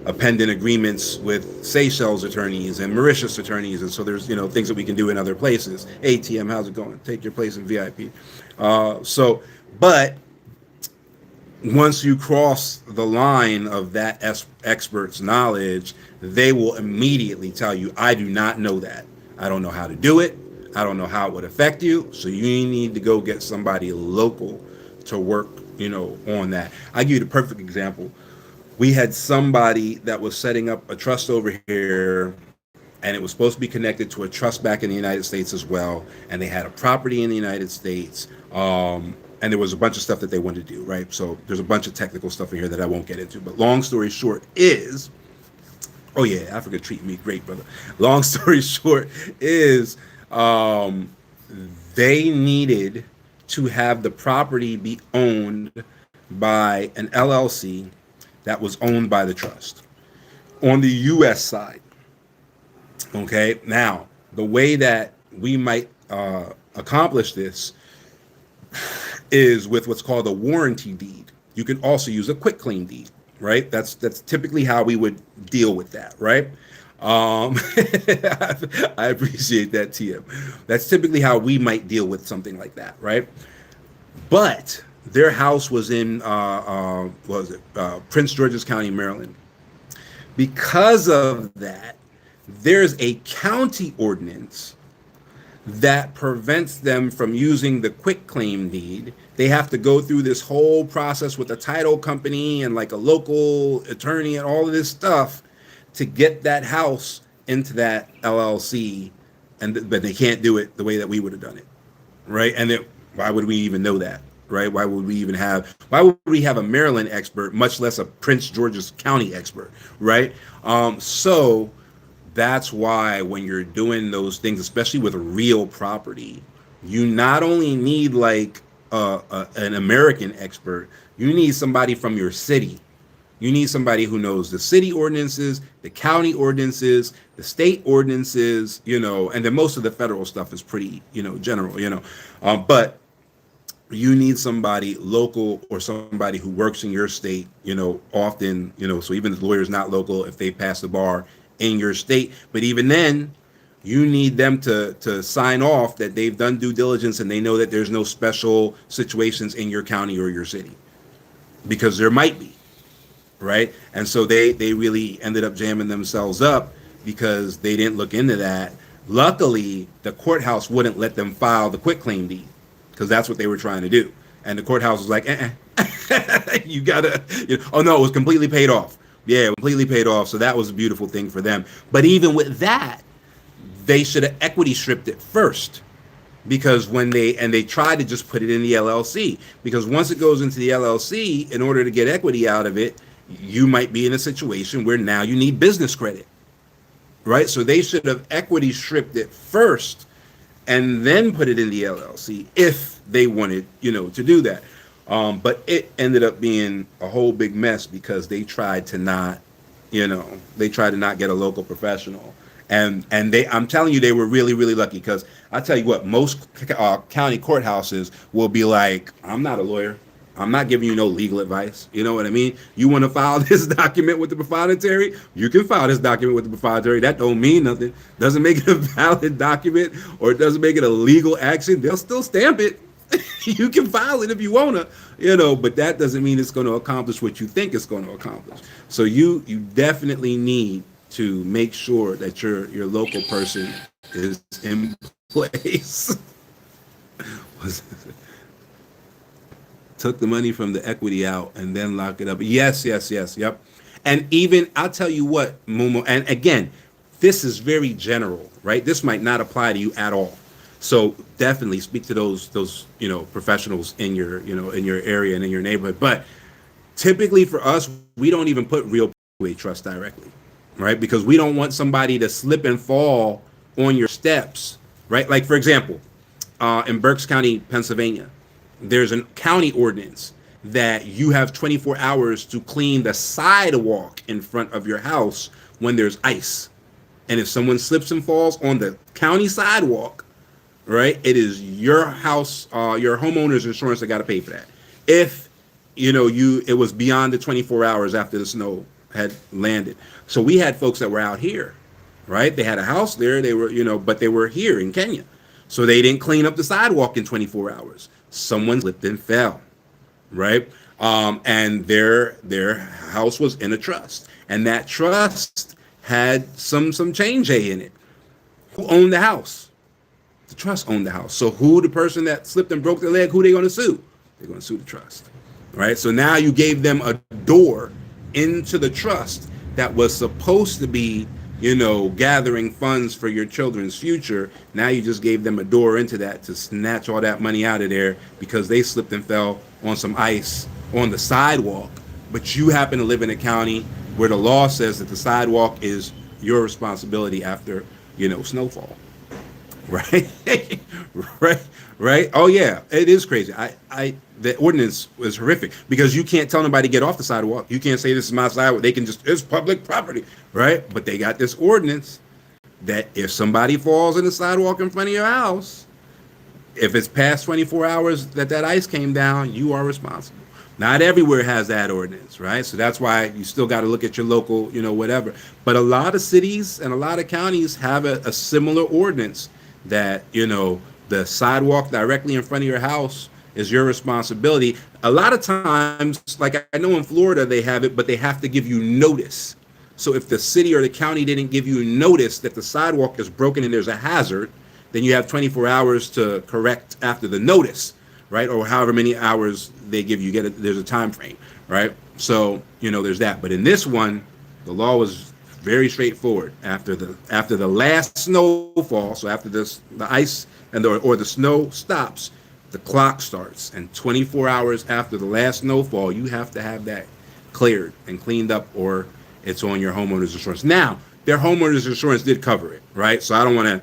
appendant agreements with Seychelles attorneys and Mauritius attorneys. And so there's, things that we can do in other places. Hey, TM, how's it going? Take your place in VIP. But once you cross the line of that expert's knowledge, they will immediately tell you, I do not know that. I don't know how to do it. I don't know how it would affect you. So you need to go get somebody local to work, on that. I give you the perfect example. We had somebody that was setting up a trust over here, and it was supposed to be connected to a trust back in the United States as well. And they had a property in the United States. And there was a bunch of stuff that they wanted to do, right? So there's a bunch of technical stuff in here that I won't get into. But long story short is, oh yeah, Africa treated me great, brother. Long story short is, they needed to have the property be owned by an LLC that was owned by the trust on the U.S. side. Okay, now the way that we might accomplish this is with what's called a warranty deed. You can also use a quitclaim deed, right? That's typically how we would deal with that, right? I appreciate that, TM. That's typically how we might deal with something like that, right? But their house was in Prince George's County, Maryland. Because of that, there's a county ordinance that prevents them from using the quitclaim deed. They have to go through this whole process with a title company and like a local attorney and all of this stuff to get that house into that LLC, but they can't do it the way that we would have done it, right? And then why would we even know that, right? Why would we have a Maryland expert, much less a Prince George's County expert, right? So that's why when you're doing those things, especially with real property, you not only need like an American expert, you need somebody from your city. You need somebody who knows the city ordinances, the county ordinances, the state ordinances, and then most of the federal stuff is pretty, general, but you need somebody local or somebody who works in your state, often, so even if the lawyer's not local, if they pass the bar in your state, but even then, you need them to sign off that they've done due diligence and they know that there's no special situations in your county or your city, because there might be, right? And so they really ended up jamming themselves up because they didn't look into that. Luckily, the courthouse wouldn't let them file the quitclaim deed because that's what they were trying to do. And the courthouse was like, you gotta, oh no, it was completely paid off. Yeah, completely paid off. So that was a beautiful thing for them. But even with that, they should have equity stripped it first, because when they tried to just put it in the LLC, because once it goes into the LLC, in order to get equity out of it, you might be in a situation where now you need business credit, right? So they should have equity stripped it first and then put it in the LLC if they wanted, to do that. But it ended up being a whole big mess because they tried to not get a local professional. And I'm telling you, they were really, really lucky, because I tell you what, most county courthouses will be like, I'm not a lawyer. I'm not giving you no legal advice. You know what I mean? You want to file this document with the proprietary? You can file this document with the proprietary. That don't mean nothing. Doesn't make it a valid document, or it doesn't make it a legal action. They'll still stamp it. You can file it if you want to, but that doesn't mean it's going to accomplish what you think it's going to accomplish. So you definitely need to make sure that your local person is in place. Took the money from the equity out and then lock it up. Yes, yep. And even, I'll tell you what, Momo, and again, this is very general, right? This might not apply to you at all. So definitely speak to those professionals in your area and in your neighborhood. But typically for us, we don't even put real estate trust directly, right? Because we don't want somebody to slip and fall on your steps, right? Like, for example, in Berks County, Pennsylvania, there's a county ordinance that you have 24 hours to clean the sidewalk in front of your house when there's ice. And if someone slips and falls on the county sidewalk, right, it is your house, your homeowner's insurance that got to pay for that. If, it was beyond the 24 hours after the snow had landed. So we had folks that were out here, right? They had a house there. They were, but they were here in Kenya. So they didn't clean up the sidewalk in 24 hours. Someone slipped and fell, right? And their house was in a trust, and that trust had some change in it. Who owned the house? The trust owned the house. So who, the person that slipped and broke their leg, who they going to sue? They're going to sue the trust, right? So now you gave them a door into the trust that was supposed to be, gathering funds for your children's future. Now you just gave them a door into that to snatch all that money out of there because they slipped and fell on some ice on the sidewalk. But you happen to live in a county where the law says that the sidewalk is your responsibility after, snowfall. Right? right. Oh yeah, it is crazy. The ordinance was horrific because you can't tell nobody to get off the sidewalk. You can't say this is my sidewalk. They can it's public property, right? But they got this ordinance that if somebody falls in the sidewalk in front of your house, if it's past 24 hours that ice came down, you are responsible. Not everywhere has that ordinance, right? So that's why you still got to look at your local, whatever. But a lot of cities and a lot of counties have a similar ordinance that, the sidewalk directly in front of your house is your responsibility. A lot of times, like I know in Florida they have it, but they have to give you notice. So if the city or the county didn't give you notice that the sidewalk is broken and there's a hazard, then you have 24 hours to correct after the notice, right? Or however many hours they give you, there's a time frame, right? So, there's that. But in this one, the law was Very straightforward. After the last snowfall, so after the ice and or the snow stops, the clock starts, and 24 hours after the last snowfall, you have to have that cleared and cleaned up, or it's on your homeowner's insurance. Now, their homeowner's insurance did cover it, right? So I don't want to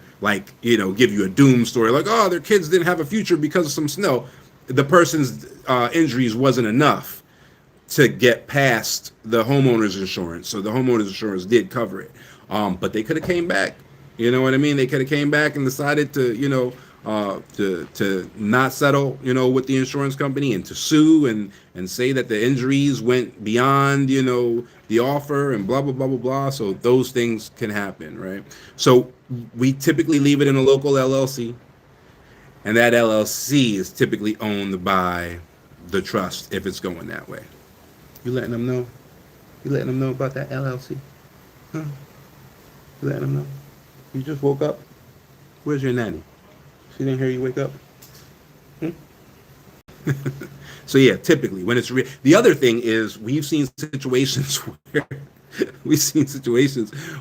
give you a doom story like, oh, their kids didn't have a future because of some snow. The person's injuries wasn't enough to get past the homeowner's insurance. So the homeowner's insurance did cover it. But they could have came back. You know what I mean? They could have came back and decided to, to not settle, with the insurance company and to sue and say that the injuries went beyond, the offer and blah, blah, blah, blah, blah. So those things can happen, right? So we typically leave it in a local LLC. And that LLC is typically owned by the trust if it's going that way. You letting them know? You letting them know about that LLC? Huh? You letting them know? You just woke up? Where's your nanny? She didn't hear you wake up? Hmm? So yeah, typically when it's the other thing is we've seen situations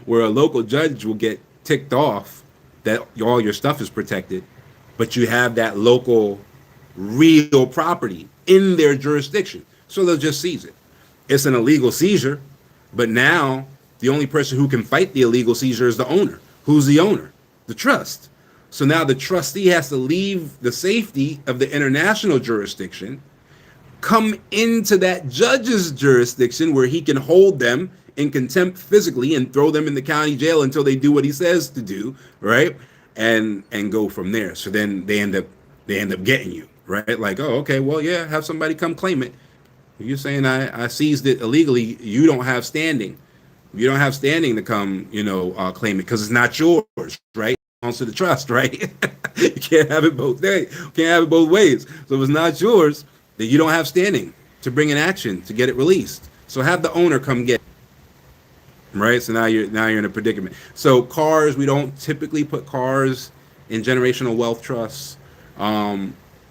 where a local judge will get ticked off that all your stuff is protected, but you have that local real property in their jurisdiction, so they'll just seize it. It's an illegal seizure, but now the only person who can fight the illegal seizure is the owner. Who's the owner? The trust. So now the trustee has to leave the safety of the international jurisdiction, come into that judge's jurisdiction where he can hold them in contempt physically and throw them in the county jail until they do what he says to do, right? And go from there. So then they end up getting you, right? Like, oh, okay, well, yeah, have somebody come claim it. You're saying I seized it illegally. You don't have standing. You don't have standing to come, claim it because it's not yours, right? It belongs to the trust, right? You can't have it both ways. Can't have it both ways. So if it's not yours, then you don't have standing to bring an action to get it released. So have the owner come get it. Right, so now you're in a predicament. So cars, we don't typically put cars in generational wealth trusts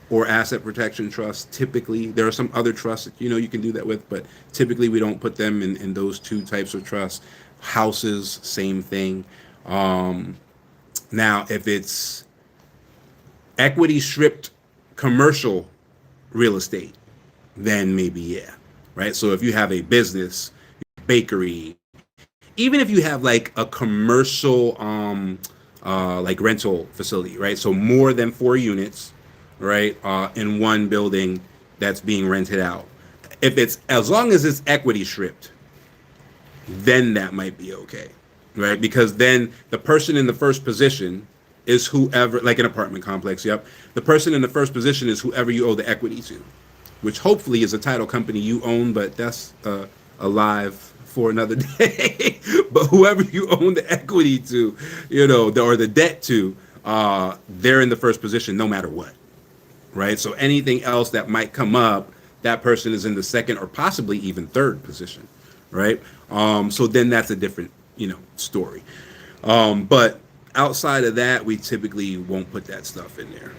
or asset protection trusts. Typically, there are some other trusts that you can do that with, but typically we don't put them in those two types of trusts. Houses, same thing. Now, if it's equity stripped commercial real estate, then maybe yeah, right. So if you have a business, bakery, even if you have like a commercial like rental facility, right? So more than 4 units, right, in one building that's being rented out. If it's as long as it's equity stripped, then that might be okay, right? Because then the person in the first position is whoever, like an apartment complex, yep. The person in the first position is whoever you owe the equity to, which hopefully is a title company you own, but that's alive for another day. But whoever you own the equity to, or the debt to, they're in the first position no matter what, right? So anything else that might come up, that person is in the second or possibly even third position, right? So then that's a different, story. But outside of that, we typically won't put that stuff in there.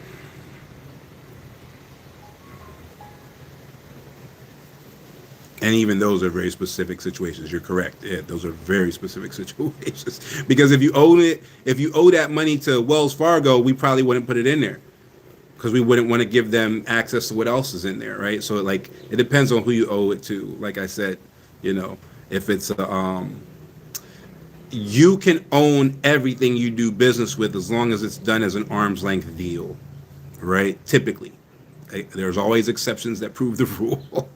And even those are very specific situations. You're correct. Yeah, those are very specific situations. Because if you owe that money to Wells Fargo, we probably wouldn't put it in there because we wouldn't want to give them access to what else is in there, right? So it depends on who you owe it to. Like I said, if it's you can own everything you do business with as long as it's done as an arm's length deal, right? Typically. There's always exceptions that prove the rule.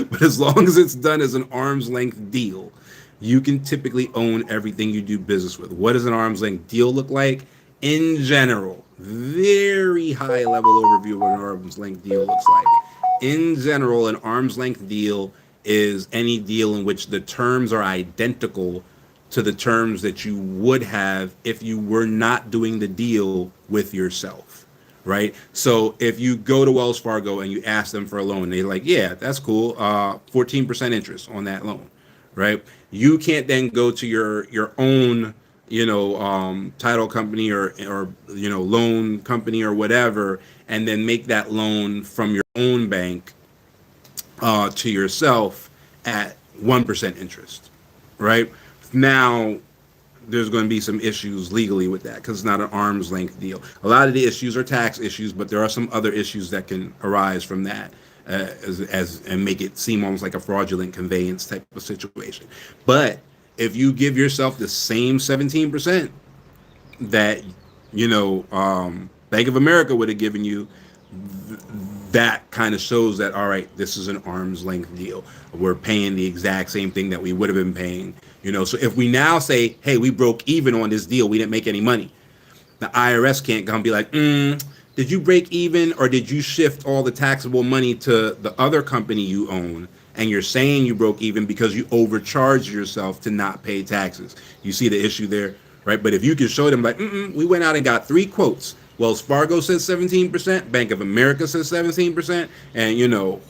But as long as it's done as an arm's length deal, you can typically own everything you do business with. What does an arm's length deal look like? In general, very high level overview of what an arm's length deal looks like. In general, an arm's length deal is any deal in which the terms are identical to the terms that you would have if you were not doing the deal with yourself. Right. So if you go to Wells Fargo and you ask them for a loan, they're like, yeah, that's cool. 14% interest on that loan. Right. You can't then go to your own, title company or loan company or whatever, and then make that loan from your own bank to yourself at 1% interest. Right. Now, there's going to be some issues legally with that because it's not an arm's length deal. A lot of the issues are tax issues, but there are some other issues that can arise from that, as and make it seem almost like a fraudulent conveyance type of situation. But if you give yourself the same 17% that Bank of America would have given you, that kind of shows that, all right, this is an arm's length deal. We're paying the exact same thing that we would have been paying. So if we now say, hey, we broke even on this deal, we didn't make any money, the IRS can't come be like, did you break even, or did you shift all the taxable money to the other company you own, and you're saying you broke even because you overcharged yourself to not pay taxes? You see the issue there, right? But if you can show them like, we went out and got 3 quotes. Wells Fargo says 17%, Bank of America says 17%, and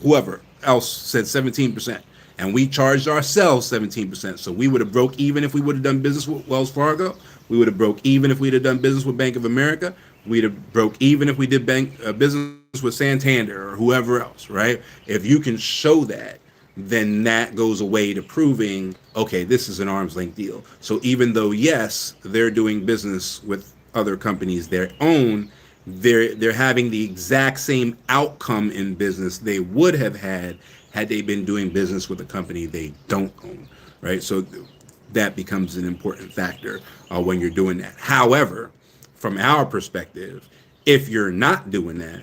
whoever else said 17%. And we charged ourselves 17%. So we would have broke even if we would have done business with Wells Fargo. We would have broke even if we'd have done business with Bank of America. We'd have broke even if we did business with Santander or whoever else, right? If you can show that, then that goes away to proving, okay, this is an arm's length deal. So even though, yes, they're doing business with other companies their own, they're having the exact same outcome in business they would have had they been doing business with a company they don't own, right? So that becomes an important factor when you're doing that. However, from our perspective, if you're not doing that,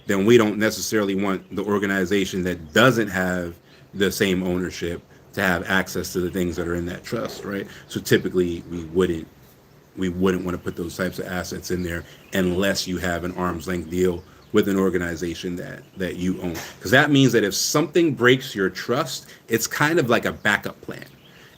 then we don't necessarily want the organization that doesn't have the same ownership to have access to the things that are in that trust, right? So typically we wouldn't want to put those types of assets in there unless you have an arm's length deal with an organization that you own. Because that means that if something breaks your trust, it's kind of like a backup plan.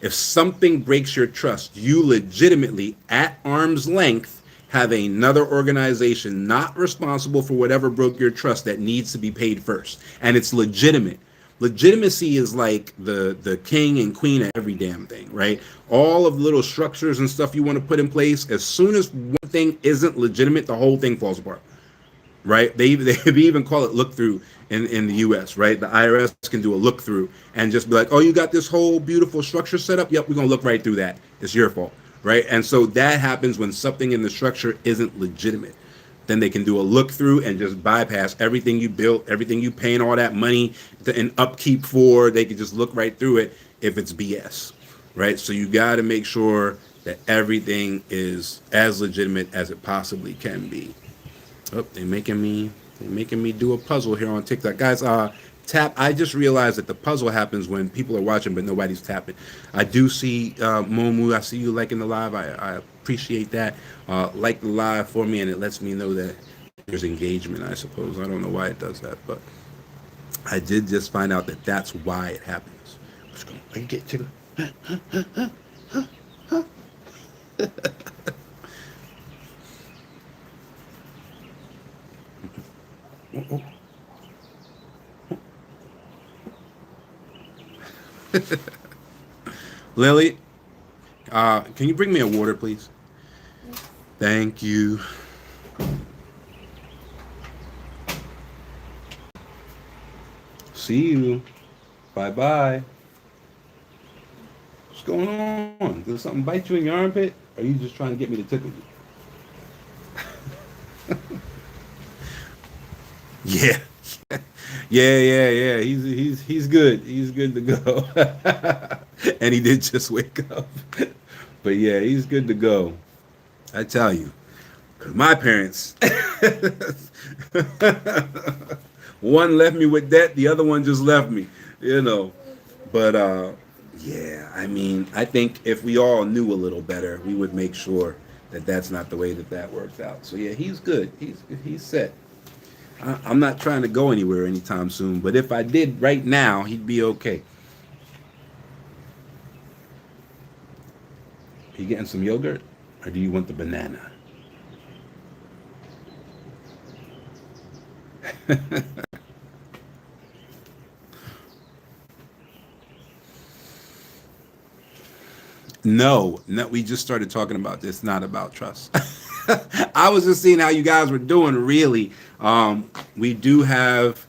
If something breaks your trust, you legitimately, at arm's length, have another organization not responsible for whatever broke your trust that needs to be paid first. And it's legitimate. Legitimacy is like the king and queen of every damn thing, right? All of the little structures and stuff you want to put in place, as soon as one thing isn't legitimate, the whole thing falls apart, right? They even call it look through in the US, right? The IRS can do a look through and just be like, oh, you got this whole beautiful structure set up? Yep, we're going to look right through that. It's your fault, right? And so that happens when something in the structure isn't legitimate. Then they can do a look through and just bypass everything you built, everything you paying all that money and upkeep for. They can just look right through it if it's BS, right? So you got to make sure that everything is as legitimate as it possibly can be. Oh, they're making me do a puzzle here on TikTok, guys. Tap. I just realized that the puzzle happens when people are watching but nobody's tapping. I do see Momu. I see you liking the live. I appreciate that. Like the live for me, and it lets me know that there's engagement, I suppose. I don't know why it does that, but I did just find out that that's why it happens. Let's go. I can get to Lily, can you bring me a water, please? Thank you. See you. Bye-bye. What's going on? Did something bite you in your armpit? Or are you just trying to get me to tickle you? Yeah. Yeah. He's good. He's good to go. And he did just wake up. But yeah, he's good to go. I tell you. Cause my parents, one left me with debt, the other one just left me, But yeah, I mean, I think if we all knew a little better, we would make sure that that's not the way that works out. So yeah, he's good. He's set. I'm not trying to go anywhere anytime soon, but if I did right now, he'd be okay. Are you getting some yogurt, or do you want the banana? No, we just started talking about this, not about trust. I was just seeing how you guys were doing, really. We do have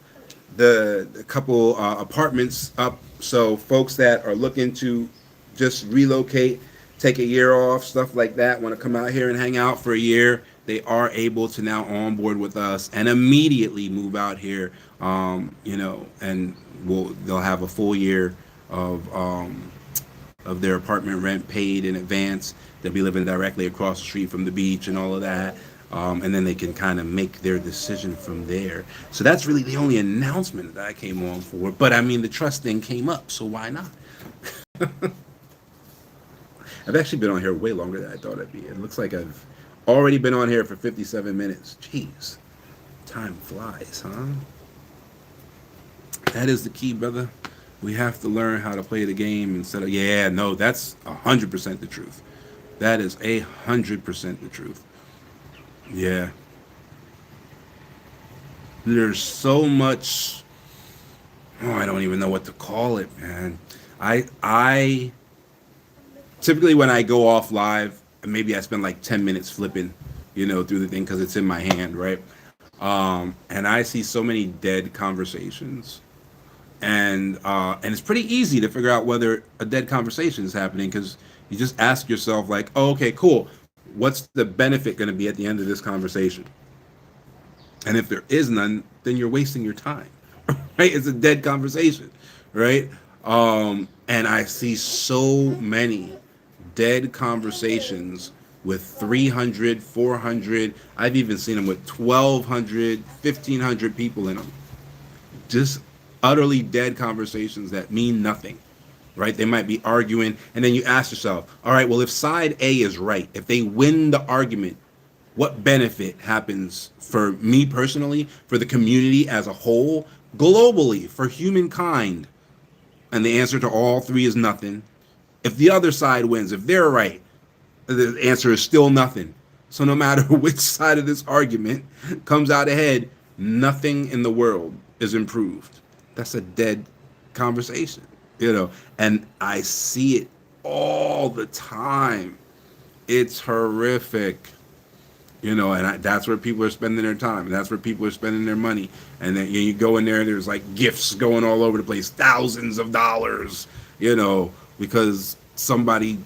the couple apartments up, so folks that are looking to just relocate take a year off, stuff like that, want to come out here and hang out for a year, they are able to now onboard with us and immediately move out here, and they'll have a full year of their apartment rent paid in advance. They'll be living directly across the street from the beach and all of that. And then they can kind of make their decision from there. So that's really the only announcement that I came on for. But I mean, the trust thing came up, so why not? I've actually been on here way longer than I thought I'd be. It looks like I've already been on here for 57 minutes. Jeez, time flies, huh? That is the key, brother. We have to learn how to play the game instead of, no, that's 100% the truth. That is 100% the truth. Yeah. There's so much, I don't even know what to call it, man. I typically when I go off live, maybe I spend like 10 minutes flipping, through the thing because it's in my hand, right? And I see so many dead conversations. And it's pretty easy to figure out whether a dead conversation is happening because you just ask yourself like, oh, okay, cool. What's the benefit going to be at the end of this conversation? And if there is none, then you're wasting your time, right? It's a dead conversation, right? And I see so many dead conversations with 300, 400. I've even seen them with 1,200, 1,500 people in them. Just utterly dead conversations that mean nothing, right? They might be arguing, and then you ask yourself, all right, well, if side A is right, if they win the argument, what benefit happens for me personally, for the community as a whole, globally, for humankind? And the answer to all three is nothing. If the other side wins, if they're right, the answer is still nothing. So no matter which side of this argument comes out ahead, nothing in the world is improved. That's a dead conversation, and I see it all the time. It's horrific, and that's where people are spending their time, and that's where people are spending their money. And then you go in there, there's like gifts going all over the place, thousands of dollars, because somebody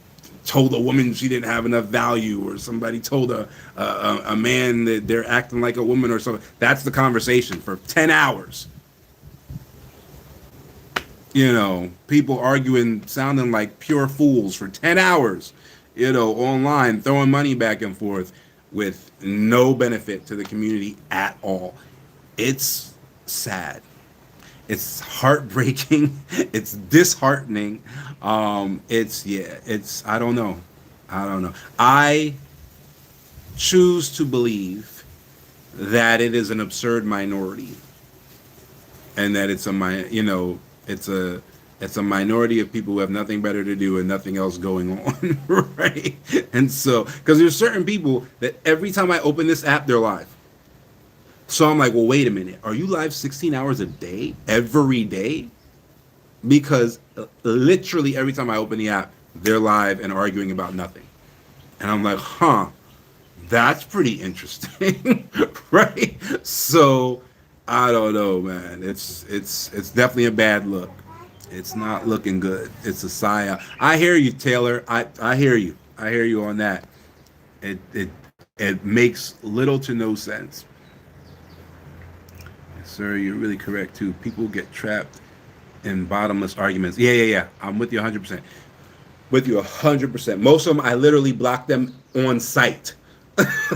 told a woman she didn't have enough value, or somebody told a man that they're acting like a woman or something. That's the conversation for 10 hours. People arguing, sounding like pure fools for 10 hours, online, throwing money back and forth with no benefit to the community at all. It's sad. It's heartbreaking. It's disheartening. I don't know. I choose to believe that it is an absurd minority, and that it's a minority of people who have nothing better to do and nothing else going on, right? And so, because there's certain people that every time I open this app, they're live. So I'm like, well, wait a minute. Are you live 16 hours a day, every day? Because literally every time I open the app, they're live and arguing about nothing. And I'm like, that's pretty interesting, right? So I don't know, man. It's definitely a bad look. It's not looking good. It's a sigh. I hear you, Taylor. I hear you. I hear you on that. It makes little to no sense. Yes, sir, you're really correct too. People get trapped in bottomless arguments. Yeah. I'm with you 100%. With you 100%. Most of them, I literally block them on sight.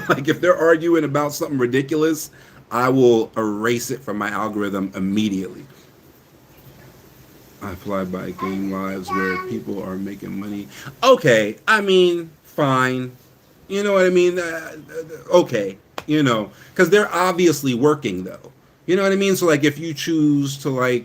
Like if they're arguing about something ridiculous, I will erase it from my algorithm immediately. I fly by game lives where people are making money. Okay, I mean, fine. You know what I mean? Okay, because they're obviously working though. You know what I mean? So like if you choose to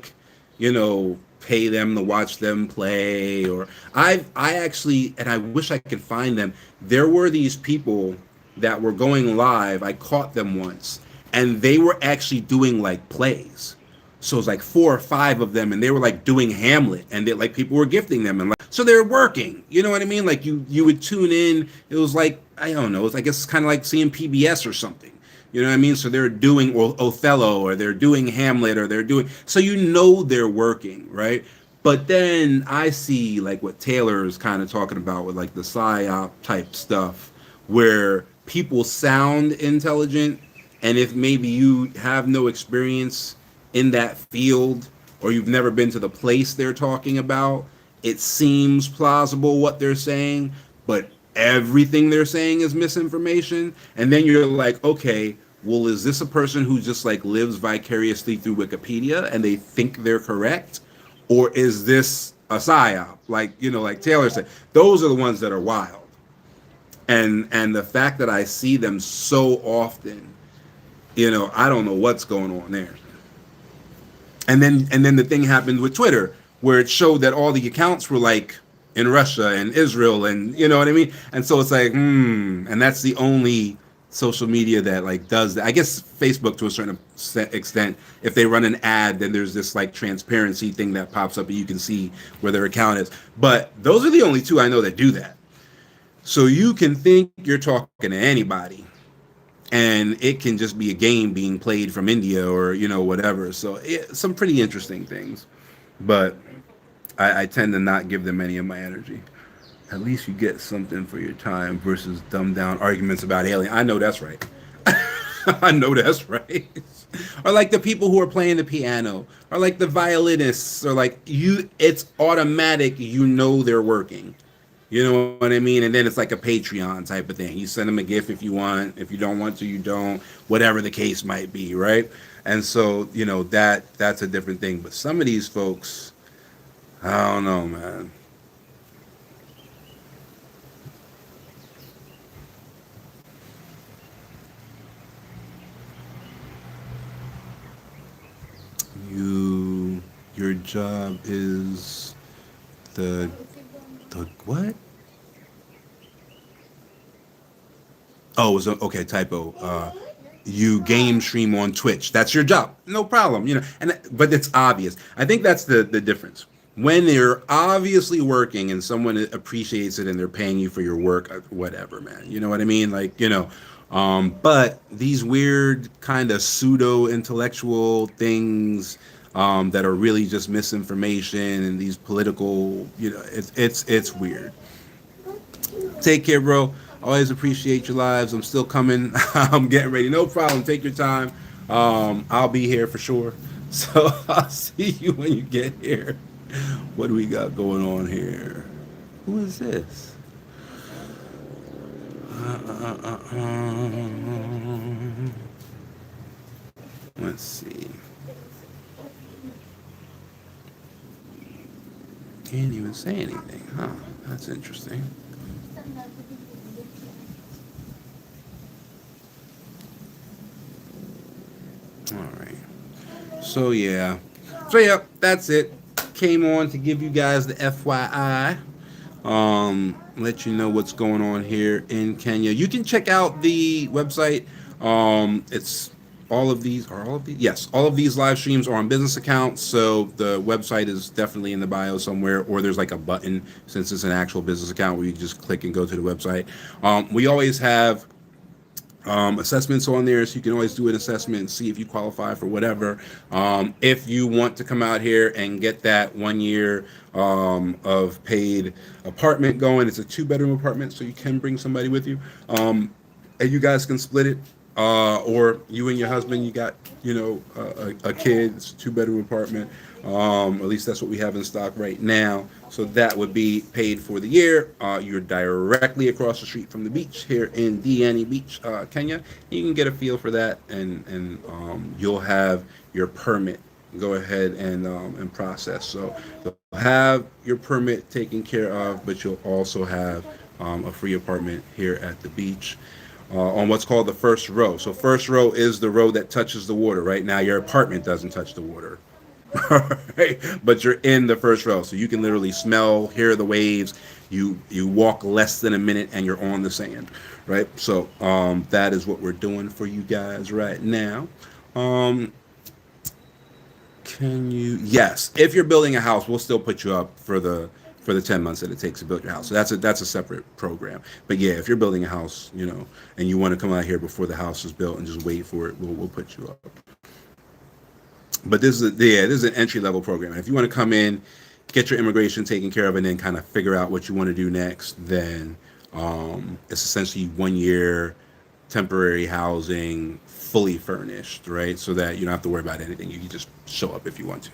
pay them to watch them play, or I actually, and I wish I could find them. There were these people that were going live. I caught them once, and they were actually doing like plays. So it was like 4 or 5 of them, and they were like doing Hamlet, and they, like people were gifting them, and like, so they're working. You know what I mean? Like you would tune in. It was like, I don't know. It's, I guess it's kind of like seeing PBS or something. You know what I mean? So they're doing Othello, or they're doing Hamlet, or they're doing, so they're working, right? But then I see like what Taylor's kind of talking about with like the psyop type stuff, where people sound intelligent, and if maybe you have no experience in that field or you've never been to the place they're talking about, it seems plausible what they're saying, but everything they're saying is misinformation. And then you're like, okay, well, is this a person who just like lives vicariously through Wikipedia and they think they're correct? Or is this a psyop? Like, like Taylor said, those are the ones that are wild. And the fact that I see them so often, I don't know what's going on there. And then the thing happened with Twitter where it showed that all the accounts were like in Russia and Israel, and you know what I mean? And so it's like, and that's the only social media that like does that. I guess Facebook to a certain extent, if they run an ad, then there's this like transparency thing that pops up and you can see where their account is. But those are the only two I know that do that. So you can think you're talking to anybody, and it can just be a game being played from India or whatever. So some pretty interesting things, but I tend to not give them any of my energy. At least you get something for your time versus dumbed down arguments about alien. I know that's right. I know that's right. Or like the people who are playing the piano, or like the violinists, or like it's automatic. They're working. You know what I mean? And then it's like a Patreon type of thing. You send them a gift if you want. If you don't want to, you don't. Whatever the case might be, right? And so, that's a different thing. But some of these folks, I don't know, man. Your job is the what? Oh, it was okay. Typo. You game stream on Twitch. That's your job. No problem. But it's obvious. I think that's the difference. When they're obviously working and someone appreciates it and they're paying you for your work, whatever, man. You know what I mean? Like, but these weird kind of pseudo intellectual things that are really just misinformation and these political, it's weird. Take care, bro. Always appreciate your lives. I'm still coming. I'm getting ready. No problem. Take your time. I'll be here for sure. So I'll see you when you get here. What do we got going on here? Who is this? Let's see. Can't even say anything, huh? That's interesting. All right. So yeah, that's it. Came on to give you guys the FYI. Let you know what's going on here in Kenya. You can check out the website. It's all of these are all of these. Yes, all of these live streams are on business accounts. So the website is definitely in the bio somewhere, or there's like a button since it's an actual business account where you just click and go to the website. We always have assessments on there, so you can always do an assessment and see if you qualify for whatever. If you want to come out here and get that 1 year of paid apartment going, it's a 2-bedroom apartment, so you can bring somebody with you, and you guys can split it. Or you and your husband, you got a kid. It's a 2-bedroom apartment. At least that's what we have in stock right now. So that would be paid for the year. You're directly across the street from the beach here in Diani Beach, Kenya. You can get a feel for that, and you'll have your permit. Go ahead and process. So you'll have your permit taken care of, but you'll also have a free apartment here at the beach. On what's called the first row. So first row is the row that touches the water. Right now, your apartment doesn't touch the water. Right? But you're in the first row, so you can literally smell, hear the waves. You walk less than a minute and you're on the sand, right? So that is what we're doing for you guys right now. Yes, if you're building a house, we'll still put you up for the 10 months that it takes to build your house. So that's a separate program. But yeah, if you're building a house, and you want to come out here before the house is built and just wait for it, we'll put you up. But this is an entry level program. If you want to come in, get your immigration taken care of and then kind of figure out what you want to do next, then it's essentially 1 year temporary housing, fully furnished, right? So that you don't have to worry about anything. You can just show up if you want to.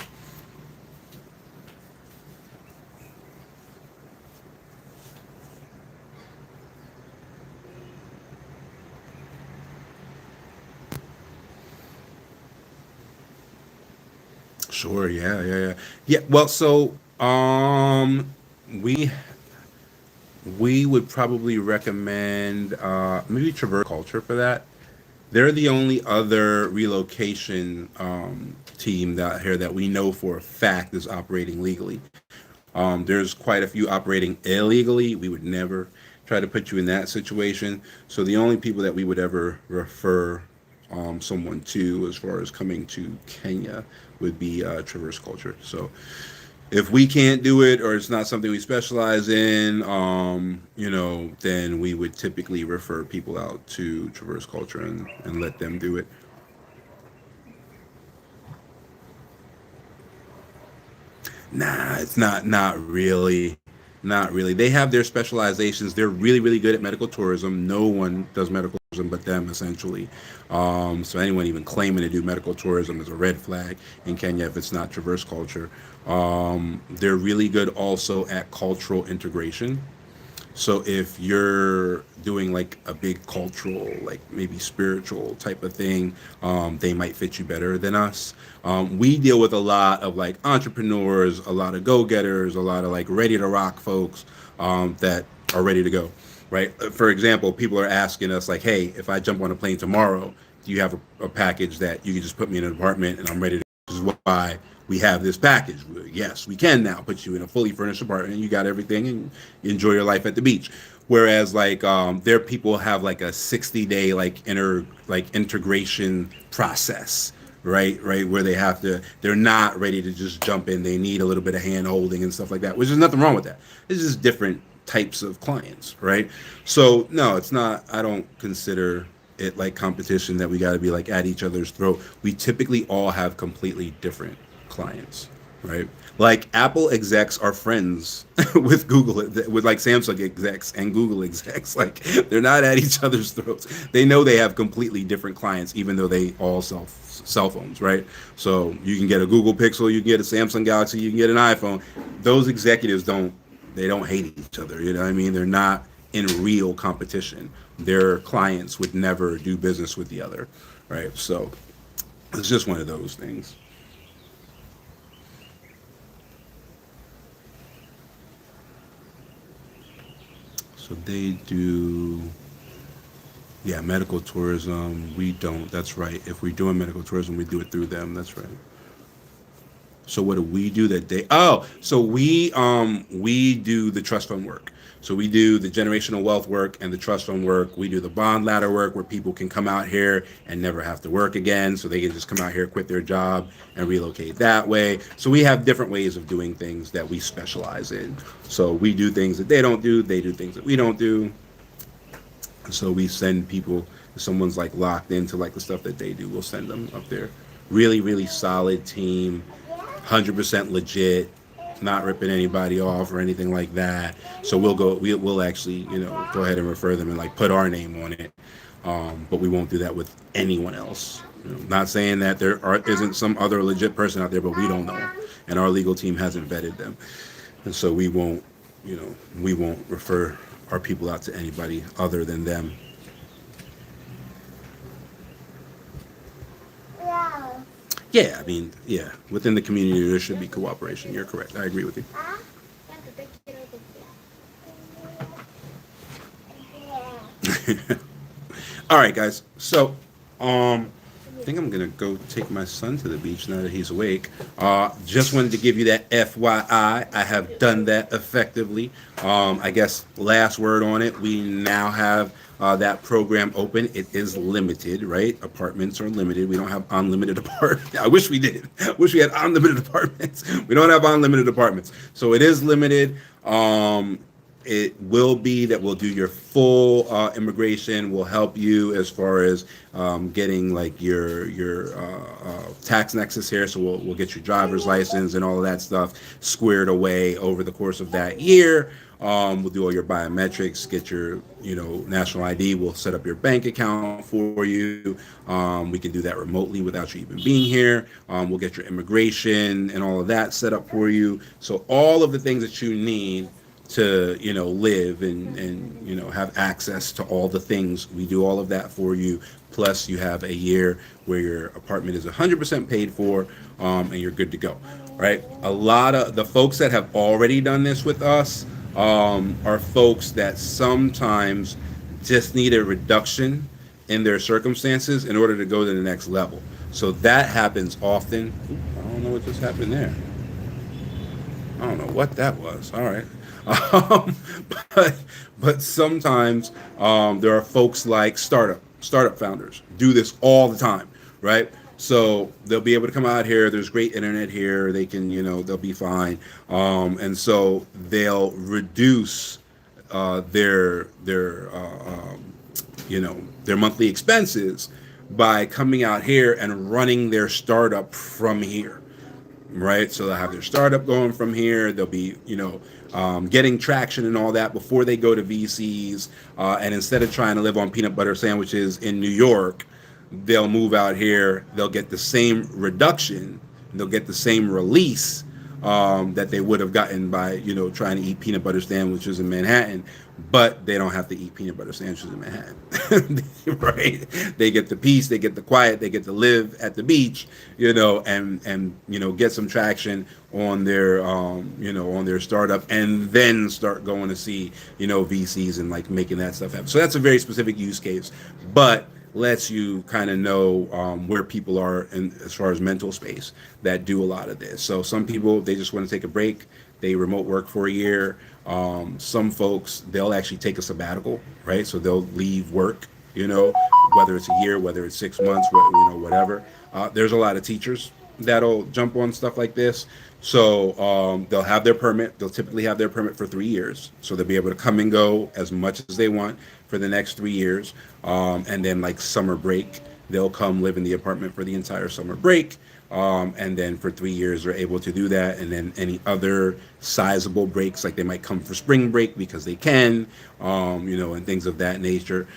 Sure. Yeah. Yeah. Yeah. Yeah. Well, so we we would probably recommend maybe Traverse Culture for that. They're the only other relocation team out here that we know for a fact is operating legally. There's quite a few operating illegally. We would never try to put you in that situation. So the only people that we would ever refer someone to as far as coming to Kenya would be Traverse Culture. So if we can't do it or it's not something we specialize in, then we would typically refer people out to Traverse Culture and let them do it. Nah, it's not really. Not really. They have their specializations. They're really, really good at medical tourism. No one does medical tourism but them, essentially. So anyone even claiming to do medical tourism is a red flag in Kenya if it's not Traverse Culture. They're really good also at cultural integration. So if you're doing like a big cultural, like maybe spiritual type of thing, they might fit you better than us. We deal with a lot of like entrepreneurs, a lot of go-getters, a lot of like ready to rock folks that are ready to go, right? For example, people are asking us like, hey, if I jump on a plane tomorrow, do you have a package that you can just put me in an apartment and I'm ready to? This is why we have this package. Yes, we can now put you in a fully furnished apartment and you got everything and you enjoy your life at the beach. Whereas like their people have like a 60-day like integration process, right, where they're not ready to just jump in. They need a little bit of hand holding and stuff like that, which is nothing wrong with that. It's just different types of clients, right? So no, it's not. I don't consider it like competition that we got to be like at each other's throat. We typically all have completely different clients, right? Like Apple execs are friends with Google, with like Samsung execs and Google execs. Like they're not at each other's throats. They know they have completely different clients, even though they all sell cell phones, right? So you can get a Google Pixel, you can get a Samsung Galaxy, you can get an iPhone. Those executives don't hate each other. You know what I mean? They're not in real competition. Their clients would never do business with the other, right? So it's just one of those things. So they do, yeah, medical tourism. We don't. That's right. If we're doing medical tourism, we do it through them. That's right. So what do we do that day? Oh, so we do the trust fund work. So we do the generational wealth work and the trust fund work. We do the bond ladder work where people can come out here and never have to work again. So they can just come out here, quit their job, and relocate that way. So we have different ways of doing things that we specialize in. So we do things that they don't do. They do things that we don't do. So we send people, if someone's like locked into like the stuff that they do, we'll send them up there. Really, really solid team, 100% legit, not ripping anybody off or anything like that. So we'll actually, go ahead and refer them and like put our name on it. But we won't do that with anyone else. Not saying that isn't some other legit person out there, but we don't know. And our legal team hasn't vetted them. And so we won't refer our people out to anybody other than them. Yeah, I mean, yeah, within the community there should be cooperation. You're correct. I agree with you. All right, guys. So, I think I'm gonna go take my son to the beach now that he's awake. Just wanted to give you that FYI. I have done that effectively. I guess last word on it. We now have that program open. It is limited, right? Apartments are limited. We don't have unlimited apartments. I wish we did. I wish we had unlimited apartments. We don't have unlimited apartments, so it is limited. it will be that we'll do your full immigration. We'll help you as far as getting like your tax nexus here. So we'll get your driver's license and all of that stuff squared away over the course of that year. We'll do all your biometrics, get your national ID. We'll set up your bank account for you. We can do that remotely without you even being here. We'll get your immigration and all of that set up for you. So all of the things that you need to live and have access to all the things, we do all of that for you. Plus you have a year where your apartment is 100% paid for, and you're good to go, right? A lot of the folks that have already done this with us are folks that sometimes just need a reduction in their circumstances in order to go to the next level. So that happens often. I don't know what just happened there. I don't know what that was. All right. Um, but sometimes there are folks like startup founders do this all the time, right? So they'll be able to come out here. There's great internet here. They can, they'll be fine. And so they'll reduce their monthly expenses by coming out here and running their startup from here, right? So they'll have their startup going from here. They'll be, getting traction and all that before they go to VCs. And instead of trying to live on peanut butter sandwiches in New York, they'll move out here. They'll get the same reduction. They'll get the same release that they would have gotten by, trying to eat peanut butter sandwiches in Manhattan, but they don't have to eat peanut butter sandwiches in Manhattan, right? They get the peace, they get the quiet, they get to live at the beach, and get some traction on their, on their startup, and then start going to see, VCs and like making that stuff happen. So that's a very specific use case, but lets you kind of know where people are in as far as mental space that do a lot of this. So some people, they just want to take a break. They remote work for a year. Some folks, they'll actually take a sabbatical, right? So they'll leave work, whether it's a year, whether it's 6 months, whatever. There's a lot of teachers that'll jump on stuff like this. So they'll have their permit. They'll typically have their permit for 3 years. So they'll be able to come and go as much as they want for the next 3 years. And then like summer break, they'll come live in the apartment for the entire summer break. And then for 3 years, they're able to do that. And then any other sizable breaks, like they might come for spring break because they can, and things of that nature.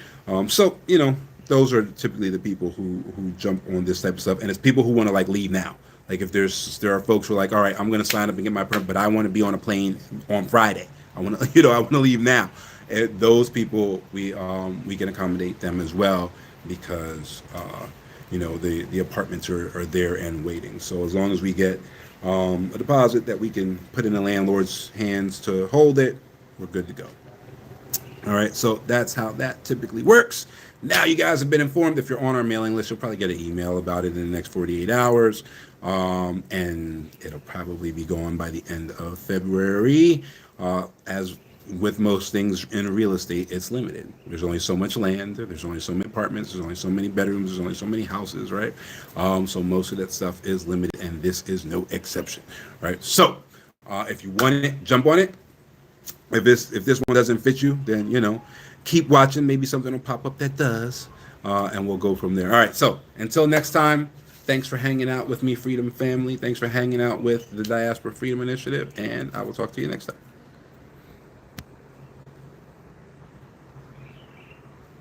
Those are typically the people who jump on this type of stuff. And it's people who want to like leave now. Like if there are folks who are like, all right, I'm going to sign up and get my permit, but I want to be on a plane on Friday. I want to, I want to leave now. And those people, we can accommodate them as well because, the apartments are there and waiting. So as long as we get a deposit that we can put in the landlord's hands to hold it, we're good to go. All right, so that's how that typically works. Now you guys have been informed. If you're on our mailing list, you'll probably get an email about it in the next 48 hours. And it'll probably be gone by the end of February. As with most things in real estate, it's limited. There's only so much land. There's only so many apartments. There's only so many bedrooms. There's only so many houses, right? So most of that stuff is limited, and this is no exception, right? So if you want it, jump on it. If this one doesn't fit you, then keep watching. Maybe something will pop up that does, and we'll go from there. All right. So until next time, thanks for hanging out with me, Freedom Family. Thanks for hanging out with the Diaspora Freedom Initiative, and I will talk to you next time.